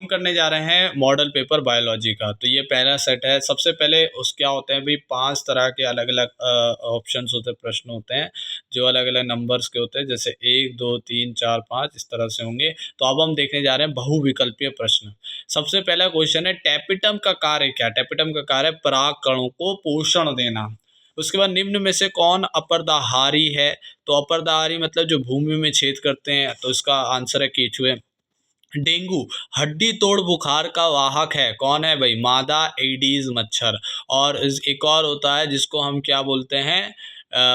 हम करने जा रहे हैं मॉडल पेपर बायोलॉजी का। तो ये पहला सेट है। सबसे पहले उस क्या होते हैं भाई, 5 तरह के अलग अलग ऑप्शंस होते हैं, प्रश्न होते हैं जो अलग अलग नंबर्स के होते हैं, जैसे 1 2 3 4 5 इस तरह से होंगे। तो अब हम देखने जा रहे हैं बहुविकल्पीय प्रश्न। सबसे पहला क्वेश्चन है, टैपिटम का कार्य क्या? टैपिटम का कार्य पराग कणों को पोषण देना। उसके बाद निम्न में से कौन अपर्दाहारी है? तो अपर्दाहारी मतलब जो भूमि में छेद करते हैं, तो इसका आंसर है केंचुए। डेंगू हड्डी तोड़ बुखार का वाहक है, कौन है भाई? मादा एडीज मच्छर। और एक और होता है जिसको हम क्या बोलते हैं,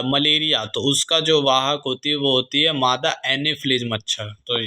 मलेरिया। तो उसका जो वाहक होती है वो होती है मादा एनीफ्लिज मच्छर। तो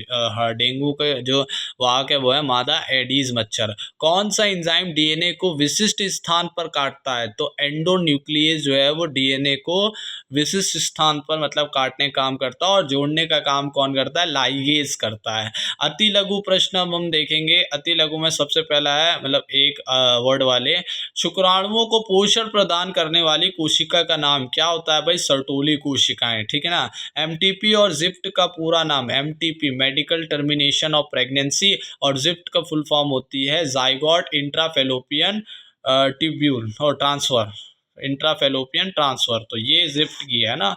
डेंगू का जो वाहक है वो है मादा एडीज मच्छर। कौन सा एंजाइम डीएनए को विशिष्ट स्थान पर काटता है? तो एंडोन्यूक्लियस जो है वो डीएनए को विशिष्ट स्थान पर मतलब काटने का काम करता है, और जोड़ने का काम कौन करता है? लाइगेज करता है। अति लघु प्रश्न अब हम देखेंगे। अति लघु में सबसे पहला है, मतलब एक वर्ड वाले, शुक्राणुओं को पोषण प्रदान करने वाली कोशिका का नाम क्या होता है भाई? सर्टोली कोशिकाएं, ठीक है ना। एमटीपी और जिफ्ट का पूरा नाम, MTP medical termination of pregnancy, और जिफ्ट का फुल फॉर्म होती है जाइगोट इंट्राफेलोपियन ट्यूब्यूल और ट्रांसफर, इंट्राफेलोपियन ट्रांसफर। तो ये जिफ्ट की है ना,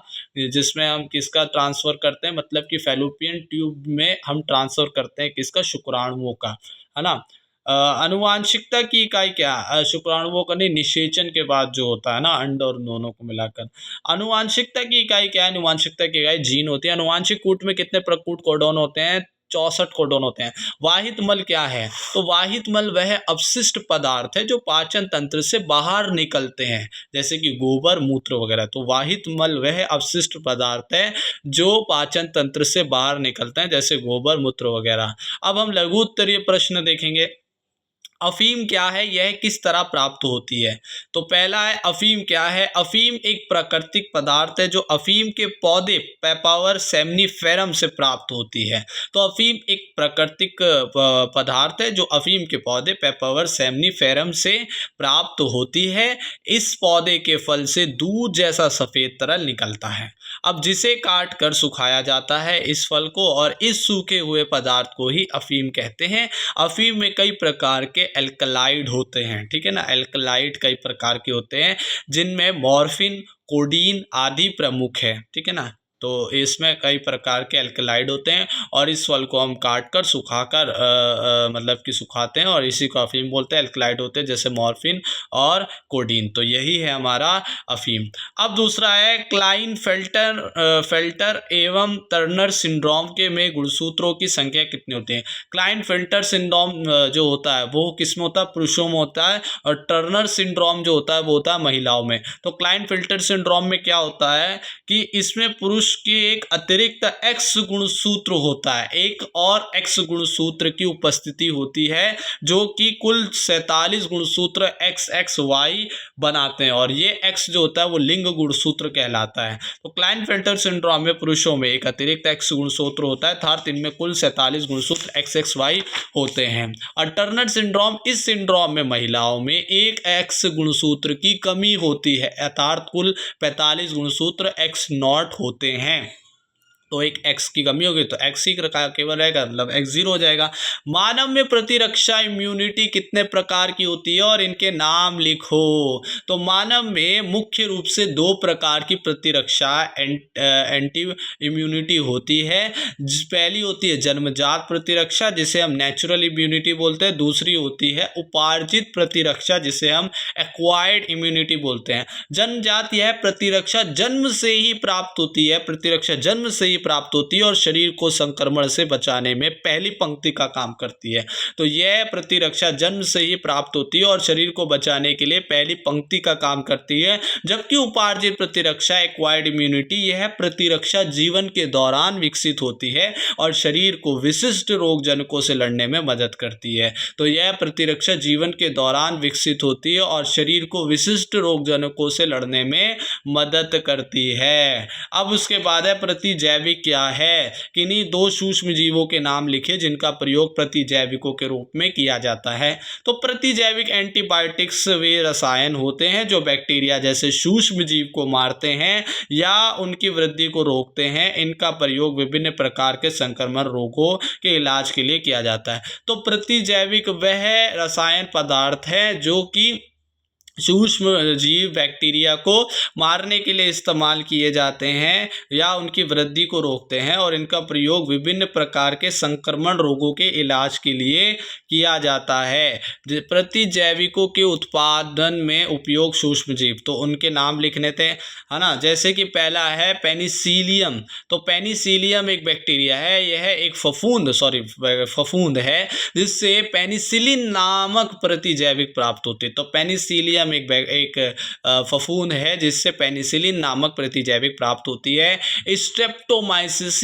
जिसमें हम किसका ट्रांसफर करते हैं, मतलब कि फेलोपियन ट्यूब में हम ट्रांसफर करते हैं किसका? शुक्राणुओं का, है ना। अनुवांशिकता की इकाई क्या? शुक्राणुओं का नहीं, निषेचन के बाद जो होता है ना, अंड और दोनों को मिलाकर। अनुवांशिकता की इकाई क्या है? अनुवांशिकता की इकाई जीन होती है। अनुवांशिक कूट में कितने प्रकूट कोडॉन होते हैं? 64 कोडॉन होते हैं। वाहित मल क्या है? तो वाहित मल वह अपशिष्ट पदार्थ है जो पाचन तंत्र से बाहर निकलते हैं, जैसे कि गोबर मूत्र वगैरह। तो वाहित मल वह अपशिष्ट पदार्थ है जो पाचन तंत्र से बाहर निकलते हैं, जैसे गोबर मूत्र वगैरह। अब हम लघु उत्तरीय प्रश्न देखेंगे। अफीम क्या है? यह किस तरह प्राप्त होती है? तो पहला है, अफीम क्या है? अफीम एक प्राकृतिक पदार्थ है जो अफीम के पौधे पेपावर सेमनीफेरम से प्राप्त होती है। तो अफीम एक प्राकृतिक पदार्थ है जो अफीम के पौधे पेपावर सेमनीफेरम से प्राप्त होती है। इस पौधे के फल से दूध जैसा सफ़ेद तरल निकलता है। अब जिसे काट कर सुखाया जाता है इस फल को, और इस सूखे हुए पदार्थ को ही अफीम कहते हैं। अफीम में कई प्रकार के एल्कलाइड होते हैं, ठीक है ना। एल्कलाइड कई प्रकार के होते हैं, जिनमें मॉर्फिन, कोडीन आदि प्रमुख है, ठीक है ना। तो इसमें कई प्रकार के एल्कलाइड होते हैं, और इस फल को हम काट कर सुखाकर मतलब कि सुखाते हैं, और इसी को अफीम बोलते हैं। एल्कलाइड होते हैं जैसे मॉर्फिन और कोडीन। तो यही है हमारा अफीम। अब दूसरा है, क्लाइन फेल्टर एवं टर्नर सिंड्रोम के में गुणसूत्रों की संख्या कितनी होती है? क्लाइन फेल्टर सिंड्रोम जो होता है वो किस में होता है? पुरुषों में होता है। और टर्नर सिंड्रोम जो होता है वो होता है महिलाओं में। तो क्लाइन फेल्टर सिंड्रोम में क्या होता है कि इसमें पुरुष की एक अतिरिक्त एक्स गुणसूत्र होता है, एक और एक्स गुणसूत्र की उपस्थिति होती है, जो कि कुल 47 गुणसूत्र एक्स एक्स वाई बनाते हैं, और ये एक्स जो होता है वो लिंग गुणसूत्र कहलाता है। तो क्लाइन फेल्टर सिंड्रोम में पुरुषों में एक अतिरिक्त एक्स गुणसूत्र होता है, अर्थात इनमें कुल 47 गुणसूत्र एक्स एक्स वाई होते हैं। और टर्नर सिंड्रोम, इस सिंड्रोम में महिलाओं में एक एक्स गुणसूत्र की कमी होती है, अर्थात कुल 45 गुणसूत्र एक्स नॉट होते हैं। तो एक एक्स की कमी होगी तो एक्स ही केवल रहेगा, मतलब एक्स जीरो हो जाएगा। मानव में प्रतिरक्षा इम्यूनिटी कितने प्रकार की होती है और इनके नाम लिखो? तो मानव में मुख्य रूप से 2 प्रकार की प्रतिरक्षा एंटी इम्यूनिटी होती है। पहली होती है जन्मजात प्रतिरक्षा, जिसे हम नेचुरल इम्यूनिटी बोलते हैं। दूसरी होती है उपार्जित प्रतिरक्षा, जिसे हम एक्वायर्ड इम्यूनिटी बोलते हैं। जन्मजात यह प्रतिरक्षा जन्म से ही प्राप्त होती है, प्रतिरक्षा जन्म से ही प्राप्त होती है और शरीर को संक्रमण से बचाने में पहली पंक्ति का काम करती है। तो यह प्रतिरक्षा जन्म से ही प्राप्त होती है और शरीर को बचाने के लिए पहली पंक्ति का काम करती है। जबकि उपार्जित प्रतिरक्षा एक्वायर्ड इम्यूनिटी, यह प्रतिरक्षा जीवन के दौरान विकसित होती है और शरीर को विशिष्ट रोगजनकों से लड़ने में मदद करती है। तो यह प्रतिरक्षा जीवन के दौरान विकसित होती है और शरीर को विशिष्ट रोगजनकों से लड़ने में मदद करती है। अब उसके बाद है प्रतिजैविक प्रतिजैविक क्या है? किन्हीं 2 सूक्ष्म जीवों के नाम लिखे जिनका प्रयोग प्रतिजैविकों के रूप में किया जाता है। तो प्रतिजैविक एंटीबायोटिक्स वे रसायन होते हैं जो बैक्टीरिया जैसे सूक्ष्म जीव को मारते हैं या उनकी वृद्धि को रोकते हैं। इनका प्रयोग विभिन्न प्रकार के संक्रमण रोगों के इलाज के लिए किया जाता है। तो प्रतिजैविक वह रसायन पदार्थ है जो कि सूक्ष्म जीव बैक्टीरिया को मारने के लिए इस्तेमाल किए जाते हैं या उनकी वृद्धि को रोकते हैं, और इनका प्रयोग विभिन्न प्रकार के संक्रमण रोगों के इलाज के लिए किया जाता है। प्रतिजैविकों के उत्पादन में उपयोग सूक्ष्म जीव, तो उनके नाम लिखने थे, है ना। जैसे कि पहला है पेनिसिलियम। तो पेनिसिलियम एक बैक्टीरिया है, यह एक फफूंद है जिससे पेनिसिलिन नामक प्रतिजैविक प्राप्त होते हैं। तो पेनिसिलियम एक फफूंद है जिससे पेनिसिलिन नामक प्रतिजैविक प्राप्त होती है। स्ट्रेप्टोमाइसिस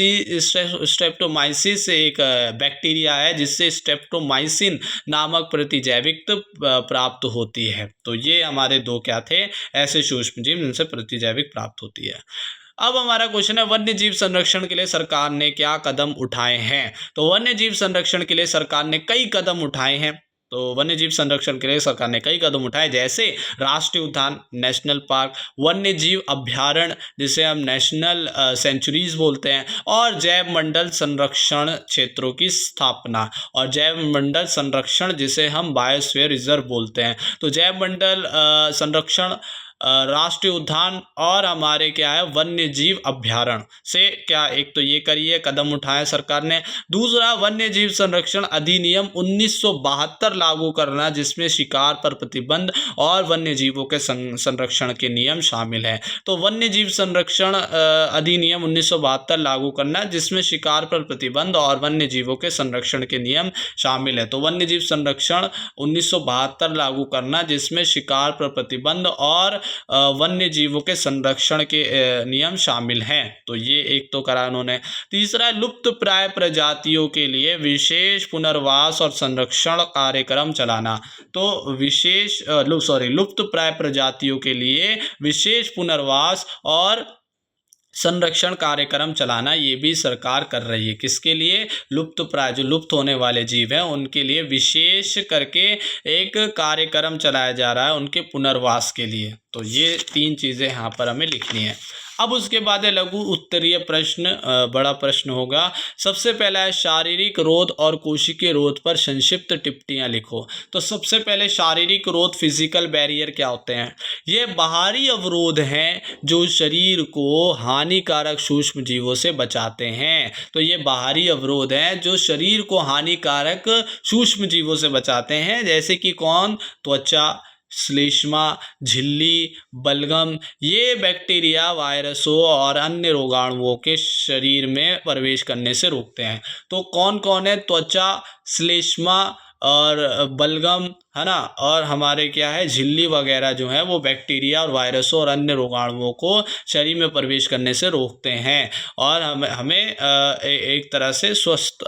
एक बैक्टीरिया है जिससे स्ट्रेप्टोमाइसिन नामक प्रतिजैविक प्राप्त होती है। तो ये हमारे 2 क्या थे, ऐसे सूक्ष्म जीव जिनसे प्रतिजैविक प्राप्त होती है। अब हमारा क्वेश्चन है वन्य जीव संरक्षण के लिए सरकार ने क्या कदम उठाए हैं? तो वन्य जीव संरक्षण के लिए सरकार ने कई कदम उठाए हैं। तो वन्य जीव संरक्षण के लिए सरकार ने कई कदम उठाए, जैसे राष्ट्रीय उद्यान, नेशनल पार्क, वन्य जीव अभ्यारण्य जिसे हम नेशनल सेंचुरीज बोलते हैं, और जैव मंडल संरक्षण क्षेत्रों की स्थापना, और जैव मंडल संरक्षण जिसे हम बायोस्फीयर रिजर्व बोलते हैं। तो जैव मंडल संरक्षण, राष्ट्रीय उद्यान और हमारे क्या है वन्य जीव अभ्यारण्य से क्या, एक तो ये करिए कदम उठाया सरकार ने। दूसरा, वन्य जीव संरक्षण अधिनियम 1972 लागू करना जिसमें शिकार पर प्रतिबंध और वन्य जीवों के संरक्षण के नियम शामिल है। तो वन्य जीव संरक्षण अधिनियम 1972 लागू करना जिसमें शिकार पर प्रतिबंध और वन्य जीवों के संरक्षण के नियम शामिल है। तो वन्य जीव संरक्षण 1972 लागू करना जिसमें शिकार पर प्रतिबंध और वन्य जीवों के संरक्षण के नियम शामिल हैं। तो ये एक तो करा उन्होंने। तीसरा, लुप्त प्राय प्रजातियों के लिए विशेष पुनर्वास और संरक्षण कार्यक्रम चलाना। तो लुप्त प्राय प्रजातियों के लिए विशेष पुनर्वास और संरक्षण कार्यक्रम चलाना, ये भी सरकार कर रही है। किसके लिए? लुप्त प्राय, जो लुप्त होने वाले जीव हैं उनके लिए विशेष करके एक कार्यक्रम चलाया जा रहा है उनके पुनर्वास के लिए। तो ये 3 चीज़ें यहाँ पर हमें लिखनी है। अब उसके बाद है लघु उत्तरीय प्रश्न, बड़ा प्रश्न होगा। सबसे पहला है शारीरिक रोध और कोशिकीय रोध पर संक्षिप्त टिप्पणियाँ लिखो। तो सबसे पहले शारीरिक रोध, फिजिकल बैरियर क्या होते हैं? ये बाहरी अवरोध हैं जो शरीर को हानिकारक सूक्ष्म जीवों से बचाते हैं। तो ये बाहरी अवरोध हैं जो शरीर को हानिकारक सूक्ष्म जीवों से बचाते हैं, जैसे कि कौन? त्वचा, श्लेष्मा, झिल्ली, बलगम, ये बैक्टीरिया वायरसों और अन्य रोगाणुओं के शरीर में प्रवेश करने से रोकते हैं। तो कौन कौन है? त्वचा, श्लेष्मा और बलगम, है ना, और हमारे क्या है झिल्ली वगैरह जो है वो बैक्टीरिया और वायरसों और अन्य रोगाणुओं को शरीर में प्रवेश करने से रोकते हैं और हमें एक तरह से स्वस्थ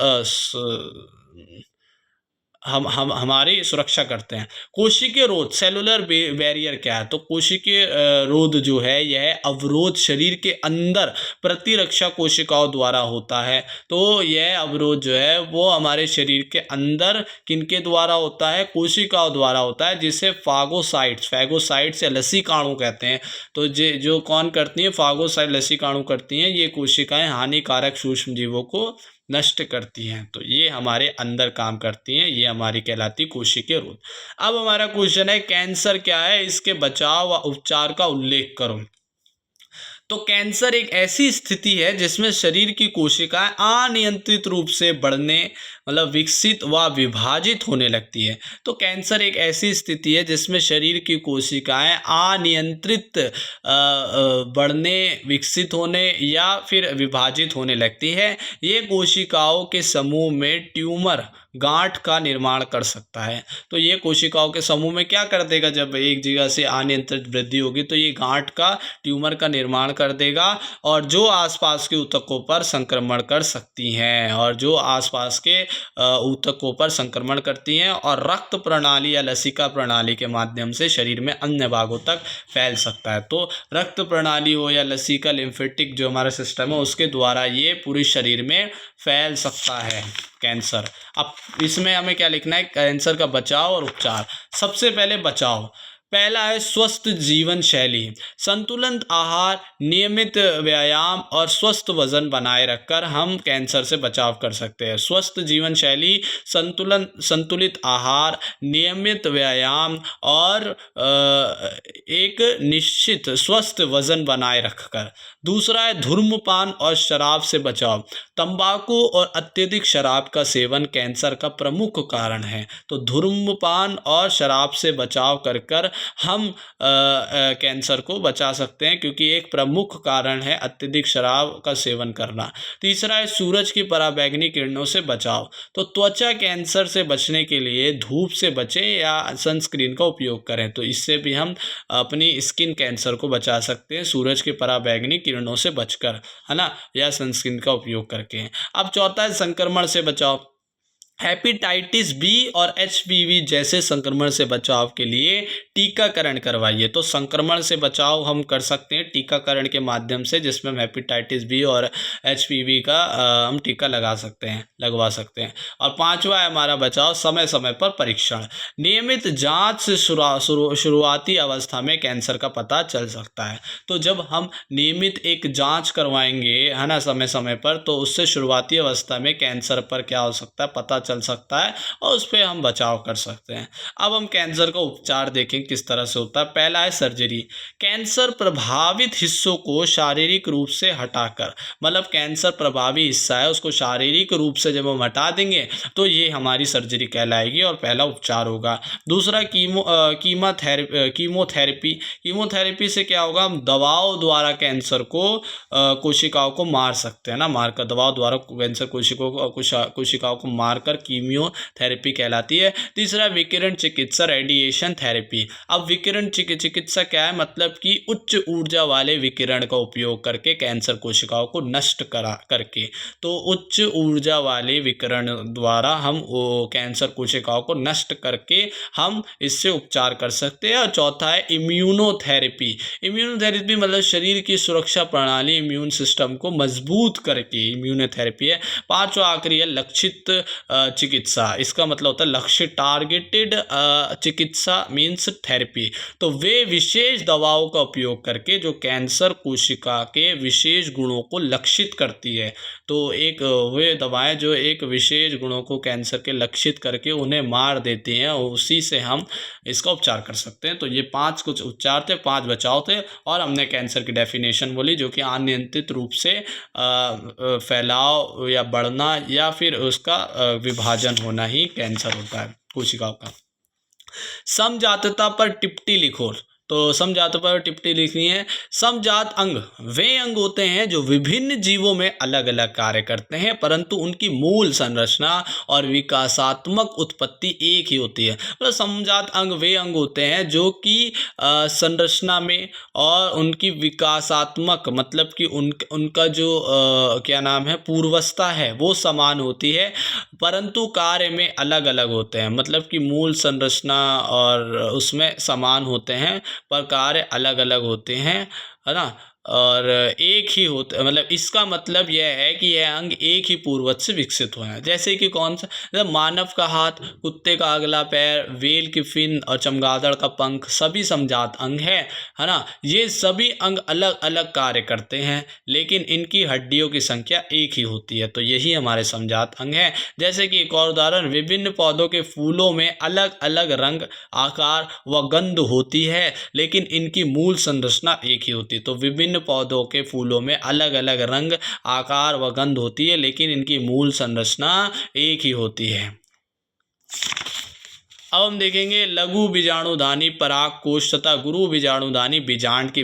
हमारी सुरक्षा करते हैं। कोशिकीय रोध, सेलुलर बैरियर क्या है? तो कोशिकीय रोध जो है यह अवरोध शरीर के अंदर प्रतिरक्षा कोशिकाओं द्वारा होता है। तो यह अवरोध जो है वो हमारे शरीर के अंदर किनके द्वारा होता है? कोशिकाओं द्वारा होता है, जिसे फैगोसाइट्स या लसीकाणु कहते हैं। तो जो कौन करती हैं? फागोसाइट लसीकाणु करती हैं। ये कोशिकाएं हानिकारक सूक्ष्म जीवों को नष्ट करती हैं। तो ये हमारे अंदर काम करती हैं, ये हमारी कहलाती कोशिकीय रोध। अब हमारा क्वेश्चन है कैंसर क्या है, इसके बचाव व उपचार का उल्लेख करो। तो कैंसर एक ऐसी स्थिति है जिसमें शरीर की कोशिकाएं अनियंत्रित रूप से बढ़ने, मतलब विकसित व विभाजित होने लगती है। तो कैंसर एक ऐसी स्थिति है जिसमें शरीर की कोशिकाएं अनियंत्रित बढ़ने, विकसित होने या फिर विभाजित होने लगती है। ये कोशिकाओं के समूह में ट्यूमर गांठ का निर्माण कर सकता है। तो ये कोशिकाओं के समूह में क्या कर देगा, जब एक जगह से अनियंत्रित वृद्धि होगी तो ये गांठ का ट्यूमर का निर्माण कर देगा और जो आसपास के ऊतकों पर संक्रमण कर सकती हैं ऊतकों पर संक्रमण करती हैं और रक्त प्रणाली या लसिका प्रणाली के माध्यम से शरीर में अन्य भागों तक फैल सकता है। तो रक्त प्रणाली हो या लसिका लिम्फेटिक जो हमारा सिस्टम है उसके द्वारा ये पूरे शरीर में फैल सकता है कैंसर। अब इसमें हमें क्या लिखना है, कैंसर का बचाव और उपचार। सबसे पहले बचाव, पहला है स्वस्थ जीवन शैली, संतुलित आहार, नियमित व्यायाम और स्वस्थ वजन बनाए रखकर हम कैंसर से बचाव कर सकते हैं। स्वस्थ जीवन शैली, संतुलित आहार, नियमित व्यायाम और एक निश्चित स्वस्थ वजन बनाए रखकर। दूसरा है धूम्रपान और शराब से बचाव, तंबाकू और अत्यधिक शराब का सेवन कैंसर का प्रमुख कारण है। तो धूम्रपान और शराब से बचाव कर हम कैंसर को बचा सकते हैं, क्योंकि एक प्रमुख कारण है अत्यधिक शराब का सेवन करना। तीसरा है सूरज की पराबैंगनी किरणों से बचाव, तो त्वचा कैंसर से बचने के लिए धूप से बचें या सनस्क्रीन का उपयोग करें, तो इससे भी हम अपनी स्किन कैंसर को बचा सकते हैं सूरज की पराबैंगनी किरणों से बचकर, है ना, या सनस्क्रीन का उपयोग करके। अब चौथा है संक्रमण से बचाव, हेपेटाइटिस बी और एचपीवी जैसे संक्रमण से बचाव के लिए टीकाकरण करवाइए। तो संक्रमण से बचाव हम कर सकते हैं टीकाकरण के माध्यम से, जिसमें हम हेपेटाइटिस बी और एचपीवी का हम टीका लगवा सकते हैं। और पांचवा है हमारा बचाव, समय समय पर परीक्षण, नियमित जांच से शुरुआती अवस्था में कैंसर का पता चल सकता है। तो जब हम नियमित एक जांच करवाएंगे, है ना, समय समय पर, तो उससे शुरुआती अवस्था में कैंसर पर क्या हो सकता है पता चल सकता है और उस पर हम बचाव कर सकते हैं। अब हम कैंसर का उपचार देखें किस तरह से होता है। पहला है सर्जरी, कैंसर प्रभावित हिस्सों को शारीरिक रूप से हटाकर, मतलब कैंसर प्रभावी हिस्सा है उसको शारीरिक रूप से जब हम हटा देंगे तो ये हमारी सर्जरी कहलाएगी और पहला उपचार होगा। दूसरा कीमोथेरेपी से क्या होगा, हम दवाओं द्वारा कैंसर को कोशिकाओं को मार सकते हैं ना, मारकर दवाओं द्वारा कैंसर कोशिकाओं को मारकर कीमोथेरेपी कहलाती है। तीसरा विकिरण चिकित्सा, रेडिएशन थेरेपी। अब विकिरण चिकित्सा क्या है, मतलब कि उच्च ऊर्जा वाले विकिरण का उपयोग करके कैंसर कोशिकाओं को नष्ट करके, तो उच्च ऊर्जा वाले विकिरण द्वारा हम कैंसर कोशिकाओं को नष्ट करके हम इससे उपचार कर सकते हैं। और चौथा है इम्यूनोथेरेपी मतलब शरीर की सुरक्षा प्रणाली, इम्यून सिस्टम को मजबूत करके इम्यूनोथेरेपी है। पांचवा आखिरी है लक्षित चिकित्सा, इसका मतलब होता है लक्ष्य, टारगेटेड चिकित्सा मीन्स थेरेपी। तो वे विशेष दवाओं का उपयोग करके जो कैंसर कोशिका के विशेष गुणों को लक्षित करती है, तो एक वे दवाएं जो एक विशेष गुणों को कैंसर के लक्षित करके उन्हें मार देती हैं, उसी से हम इसका उपचार कर सकते हैं। तो ये 5 कुछ उपचार थे, 5 बचाव थे, और हमने कैंसर की डेफिनेशन बोली, जो कि अनियंत्रित रूप से फैलाव या बढ़ना या फिर उसका विभाजन होना ही कैंसर होता है कोशिकाओं का। समजातता पर टिप्पणी लिखो, तो समजात पर टिप्पणी लिखनी है। समजात अंग वे अंग होते हैं जो विभिन्न जीवों में अलग अलग कार्य करते हैं, परंतु उनकी मूल संरचना और विकासात्मक उत्पत्ति एक ही होती है। मतलब समजात अंग वे अंग होते हैं जो कि संरचना में और उनकी विकासात्मक, मतलब कि उनका जो क्या नाम है, पूर्वस्था है, वो समान होती है, परंतु कार्य में अलग अलग होते हैं। मतलब कि मूल संरचना और उसमें समान होते हैं पर कार्य अलग अलग होते हैं, है ना, और एक ही होता, मतलब इसका मतलब यह है कि यह अंग एक ही पूर्वज से विकसित हुए हैं। जैसे कि कौन सा, मतलब मानव का हाथ, कुत्ते का अगला पैर, वेल की फिन और चमगादड़ का पंख सभी समजात अंग है ना। ये सभी अंग अलग अलग कार्य करते हैं, लेकिन इनकी हड्डियों की संख्या एक ही होती है, तो यही हमारे समजात अंग हैं। जैसे कि एक और उदाहरण, विभिन्न पौधों के फूलों में अलग अलग रंग, आकार व गंध होती है, लेकिन इनकी मूल संरचना एक ही होती है। तो विभिन्न पौधों के फूलों में अलग अलग रंग, आकार व गंध होती है, लेकिन इनकी मूल संरचना एक ही होती है। अब हम देखेंगे लघु बीजाणुधानी परागकोश तथा गुरु बीजाणुधानी बीजांड के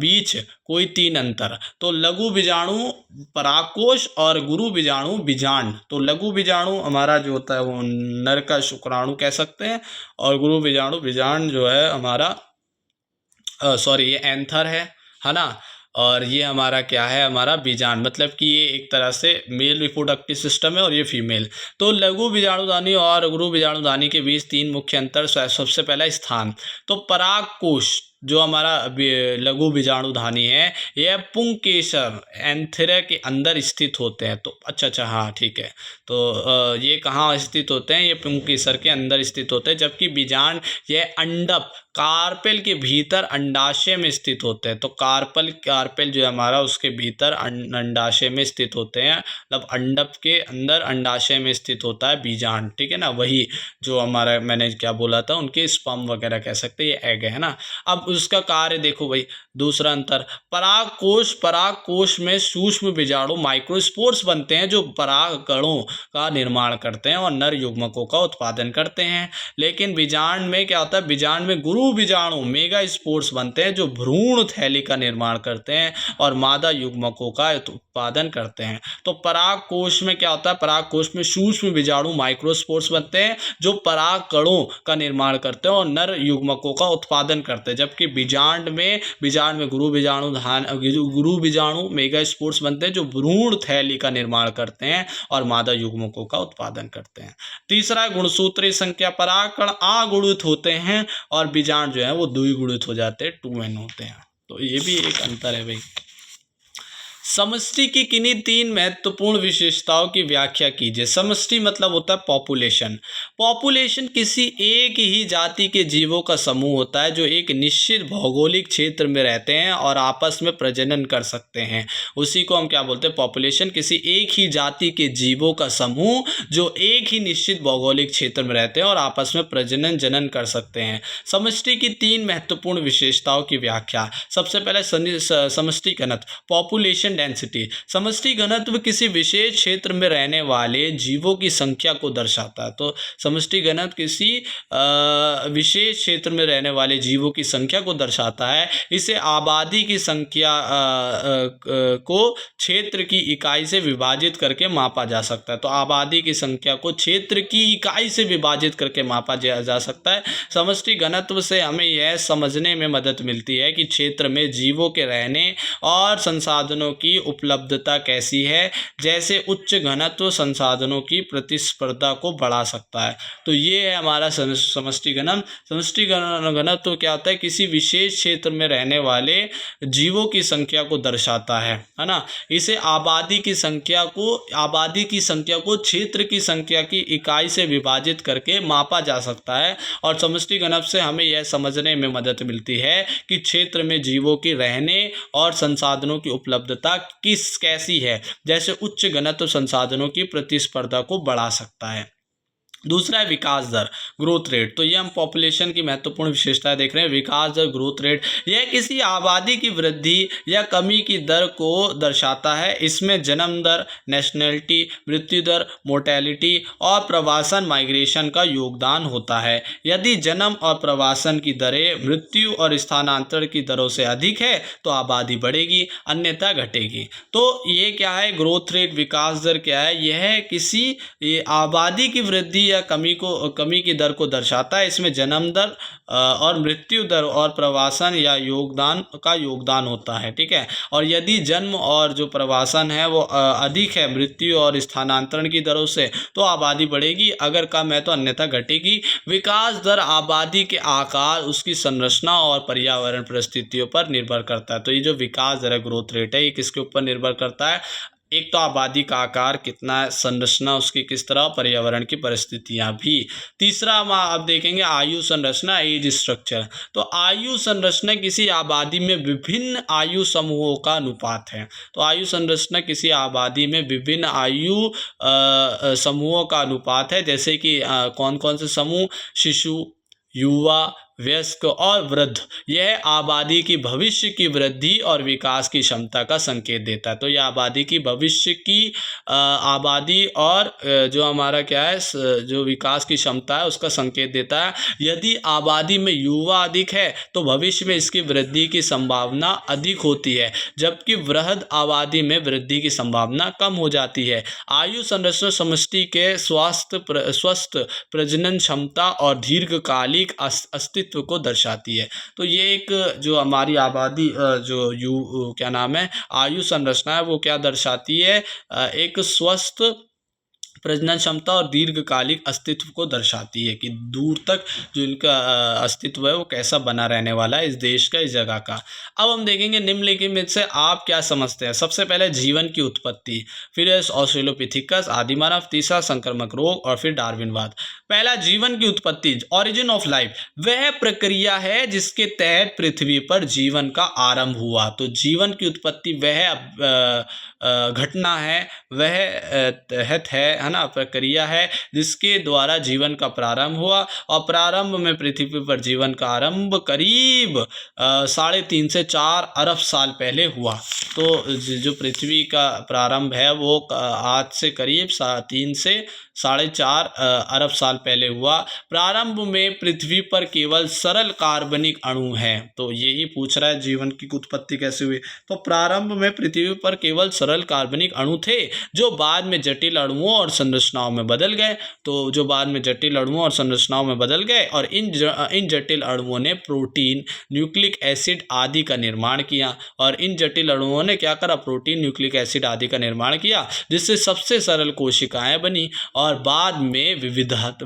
बीच कोई 3 अंतर। तो लघु बीजाणु परागकोश और गुरु बीजाणु बीजांड। तो लघु बीजाणु हमारा जो होता है वो नर का शुक्राणु कह सकते हैं, और गुरु बीजाणु बीजांड जो है हमारा सॉरी ये एंथर है ना। और ये हमारा क्या है, हमारा बीजांड, मतलब कि ये एक तरह से मेल रिप्रोडक्टिव सिस्टम है और ये फीमेल। तो लघु बीजाणुधानी और गुरु बीजाणुधानी के बीच 3 मुख्य अंतर। सबसे पहला स्थान। तो परागकोश जो हमारा लघु बीजाणुधानी है यह पुंकेसर एंथेरा के अंदर स्थित होते हैं। तो अच्छा हाँ ठीक है। तो ये कहाँ स्थित होते हैं, ये पुंकेसर के अंदर स्थित होते हैं, जबकि बीजांड यह अंडक कार्पेल के भीतर अंडाशय में स्थित होते हैं। तो कार्पेल जो है हमारा उसके भीतर अंडाशय में स्थित होते हैं, मतलब अंडक के अंदर अंडाशय में स्थित होता है बीजांड, ठीक है ना। वही जो हमारा मैंने क्या बोला था, उनके स्पर्म वगैरह कह सकते हैं, ये एग है ना। अब उसका कार्य देखो भाई, दूसरा अंतर। परागकोश में सूक्ष्म बीजाणु माइक्रोस्पोर्स बनते हैं जो परागकणों का निर्माण करते हैं और नर युग्मकों का उत्पादन करते हैं। लेकिन बीजांड में क्या होता है, बीजांड में गुरु बीजाणु मेगा स्पोर्स बनते हैं जो भ्रूण थैली का निर्माण करते हैं और मादा युग्मकों का उत्पादन करते हैं। तो परागकोश में क्या होता है, परागकोश में सूक्ष्म बीजाणु माइक्रोस्पोर्स बनते हैं जो परागकणों का निर्माण करते हैं और नर युग्मकों का उत्पादन करते हैं। जबकि बीजांड में गुरु बीजाणु मेगा स्पोर्स बनते हैं जो भ्रूण थैली का निर्माण करते हैं और मादा युग्मकों का उत्पादन करते हैं। तीसरा गुणसूत्रीय संख्या। परागकण अगुणित होते हैं और बीजांड जो है वो द्विगुणित हो जाते हैं, 2n होते हैं। तो ये भी एक अंतर है भाई। समष्टि की किन्हीं 3 महत्वपूर्ण विशेषताओं की व्याख्या कीजिए। समष्टि मतलब होता है पॉपुलेशन। पॉपुलेशन किसी एक ही जाति के जीवों का समूह होता है जो एक निश्चित भौगोलिक क्षेत्र में रहते हैं और आपस में प्रजनन कर सकते हैं। उसी को हम क्या बोलते हैं, पॉपुलेशन। किसी एक ही जाति के जीवों का समूह जो एक ही निश्चित भौगोलिक क्षेत्र में रहते हैं और आपस में प्रजनन जनन कर सकते हैं। समष्टि की 3 महत्वपूर्ण विशेषताओं की व्याख्या। सबसे पहले समष्टि घनत्व, पॉपुलेशन डेंसिटी। समष्टि घनत्व किसी विशेष क्षेत्र में रहने वाले जीवों की संख्या को दर्शाता है। तो समष्टि घनत्व किसी विशेष क्षेत्र में रहने वाले जीवों की संख्या को दर्शाता है। इसे आबादी की संख्या को क्षेत्र की इकाई से विभाजित करके मापा जा सकता है। तो आबादी की संख्या को क्षेत्र की इकाई से विभाजित करके मापा जा सकता है। समष्टि घनत्व से हमें यह समझने में मदद मिलती है कि क्षेत्र में जीवों के रहने और संसाधनों की उपलब्धता कैसी है, जैसे उच्च घनत्व संसाधनों की प्रतिस्पर्धा को बढ़ा सकता है। तो ये है हमारा समष्टि घनत्व। समष्टि घनत्व क्या होता है, किसी विशेष क्षेत्र में रहने वाले जीवों की संख्या को दर्शाता है ना। इसे आबादी की संख्या को क्षेत्र की संख्या की इकाई से विभाजित करके मापा जा सकता है। और समष्टि घनत्व से हमें यह समझने में मदद मिलती है कि क्षेत्र में जीवों के रहने और संसाधनों की उपलब्धता कैसी है, जैसे उच्च घनत्व संसाधनों की प्रतिस्पर्धा को बढ़ा सकता है। दूसरा है विकास दर, ग्रोथ रेट। तो ये हम पॉपुलेशन की महत्वपूर्ण विशेषताएं देख रहे हैं। विकास दर, ग्रोथ रेट, यह किसी आबादी की वृद्धि या कमी की दर को दर्शाता है। इसमें जन्म दर, नेशनलिटी, मृत्यु दर, मोर्टेलिटी और प्रवासन माइग्रेशन का योगदान होता है। यदि जन्म और प्रवासन की दरें मृत्यु और स्थानांतरण की दरों से अधिक है तो आबादी बढ़ेगी, अन्यथा घटेगी। तो ये क्या है, ग्रोथ रेट, विकास दर क्या है, यह किसी आबादी की वृद्धि या कमी की दर को दर्शाता है। इसमें जन्म दर और मृत्यु दर और प्रवासन या योगदान होता है, ठीक है। और यदि जन्म और जो प्रवासन है वो अधिक है मृत्यु और स्थानांतरण की दरों से तो आबादी बढ़ेगी, अगर कम है तो अन्यथा घटेगी। विकास दर आबादी के आकार, उसकी संरचना और पर्यावरण परिस्थितियों पर निर्भर करता है। तो ये जो विकास दर है, ग्रोथ रेट है, ये किसके ऊपर निर्भर करता है, एक तो आबादी का आकार कितना है, संरचना उसकी किस तरह, पर्यावरण की परिस्थितियां भी। तीसरा हम अब देखेंगे आयु संरचना, एज स्ट्रक्चर। तो आयु संरचना किसी आबादी में विभिन्न आयु समूहों का अनुपात है। तो आयु संरचना किसी आबादी में विभिन्न आयु समूहों का अनुपात है। जैसे कि कौन कौन से समूह, शिशु, युवा, वयस्क और वृद्ध, यह आबादी की भविष्य की वृद्धि और विकास की क्षमता का संकेत देता है। तो यह आबादी की भविष्य की आबादी और जो हमारा क्या है जो विकास की क्षमता है उसका संकेत देता है। यदि आबादी में युवा अधिक है तो भविष्य में इसकी वृद्धि की संभावना अधिक होती है, जबकि वृहद आबादी में वृद्धि की संभावना कम हो जाती है। आयु संरचना समष्टि के स्वस्थ प्रजनन क्षमता और दीर्घकालिक अस्तित्व को दर्शाती है। तो ये एक जो हमारी आबादी क्या नाम है आयु संरचना है वो क्या दर्शाती है, एक स्वस्थ प्रजनन क्षमता और दीर्घकालिक अस्तित्व को दर्शाती है कि दूर तक जो इनका अस्तित्व है वो कैसा बना रहने वाला है इस देश का, इस जगह का। अब हम देखेंगे निम्नलिखित में से आप क्या समझते हैं। सबसे पहले जीवन की उत्पत्ति, फिर ऑस्ट्रेलोपिथेकस, आदिमानव, तीसरा संक्रामक रोग और फिर डार्विनवाद। पहला जीवन की उत्पत्ति, ओरिजिन ऑफ लाइफ, वह प्रक्रिया है जिसके तहत पृथ्वी पर जीवन का आरंभ हुआ। तो जीवन की उत्पत्ति वह घटना है, वह तहत है ना, प्रक्रिया है जिसके द्वारा जीवन का प्रारंभ हुआ। और प्रारंभ में पृथ्वी पर जीवन का आरंभ करीब 3.5 से 4 अरब साल पहले हुआ। तो जो पृथ्वी का प्रारंभ है वो आज से करीब 3 से 4.5 अरब साल पहले हुआ। प्रारंभ में पृथ्वी पर केवल सरल कार्बनिक अणु हैं। तो यही पूछ रहा है जीवन की उत्पत्ति कैसे हुई। तो प्रारंभ में पृथ्वी पर केवल सरल कार्बनिक अणु थे जो बाद में जटिल अणुओं और संरचनाओं में बदल गए। तो जो बाद में जटिल अणुओं और संरचनाओं में बदल गए और इन जटिल अणुओं ने प्रोटीन, न्यूक्लिक एसिड आदि का निर्माण किया। और इन जटिल अणुओं ने क्या करा, प्रोटीन, न्यूक्लिक एसिड आदि का निर्माण किया, जिससे सबसे सरल कोशिकाएं बनी। और बाद में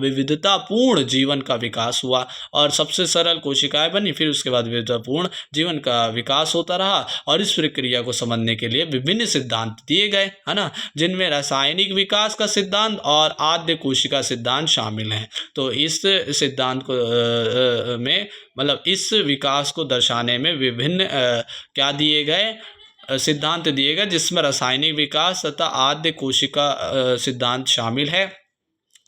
विविधतापूर्ण जीवन का विकास हुआ और सबसे सरल कोशिकाएं बनी, फिर उसके बाद विविधतापूर्ण जीवन का विकास होता रहा। और इस प्रक्रिया को समझने के लिए विभिन्न सिद्धांत दिए गए, है ना, जिनमें रासायनिक विकास का सिद्धांत और आद्य कोशिका सिद्धांत शामिल हैं। तो इस सिद्धांत को में मतलब इस विकास को दर्शाने में विभिन्न क्या दिए गए, सिद्धांत दिए गए, जिसमें रासायनिक विकास तथा आद्य कोशिका सिद्धांत शामिल है।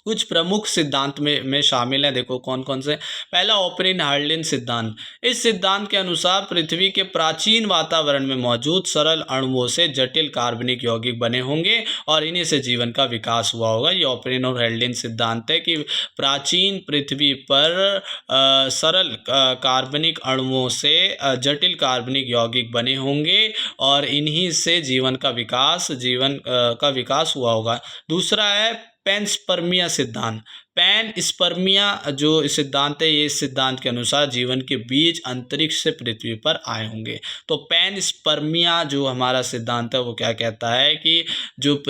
कुछ प्रमुख सिद्धांत में शामिल है, देखो कौन कौन से। पहला ओपरिन हार्डलिन सिद्धांत। इस सिद्धांत के अनुसार पृथ्वी के प्राचीन वातावरण में मौजूद सरल अणुओं से जटिल कार्बनिक यौगिक बने होंगे और इन्हीं से जीवन का विकास हुआ होगा। ये ओपरिन और हार्डलिन सिद्धांत है कि प्राचीन पृथ्वी पर सरल कार्बनिक अणुओं से जटिल कार्बनिक यौगिक बने होंगे और इन्हीं से जीवन का विकास हुआ होगा। दूसरा है पैनस्पर्मिया सिद्धांत। पैनस्पर्मिया जो सिद्धांत है, ये सिद्धांत के अनुसार जीवन के बीज अंतरिक्ष से पृथ्वी पर आए होंगे। तो पैनस्पर्मिया जो हमारा सिद्धांत है वो क्या कहता है कि जो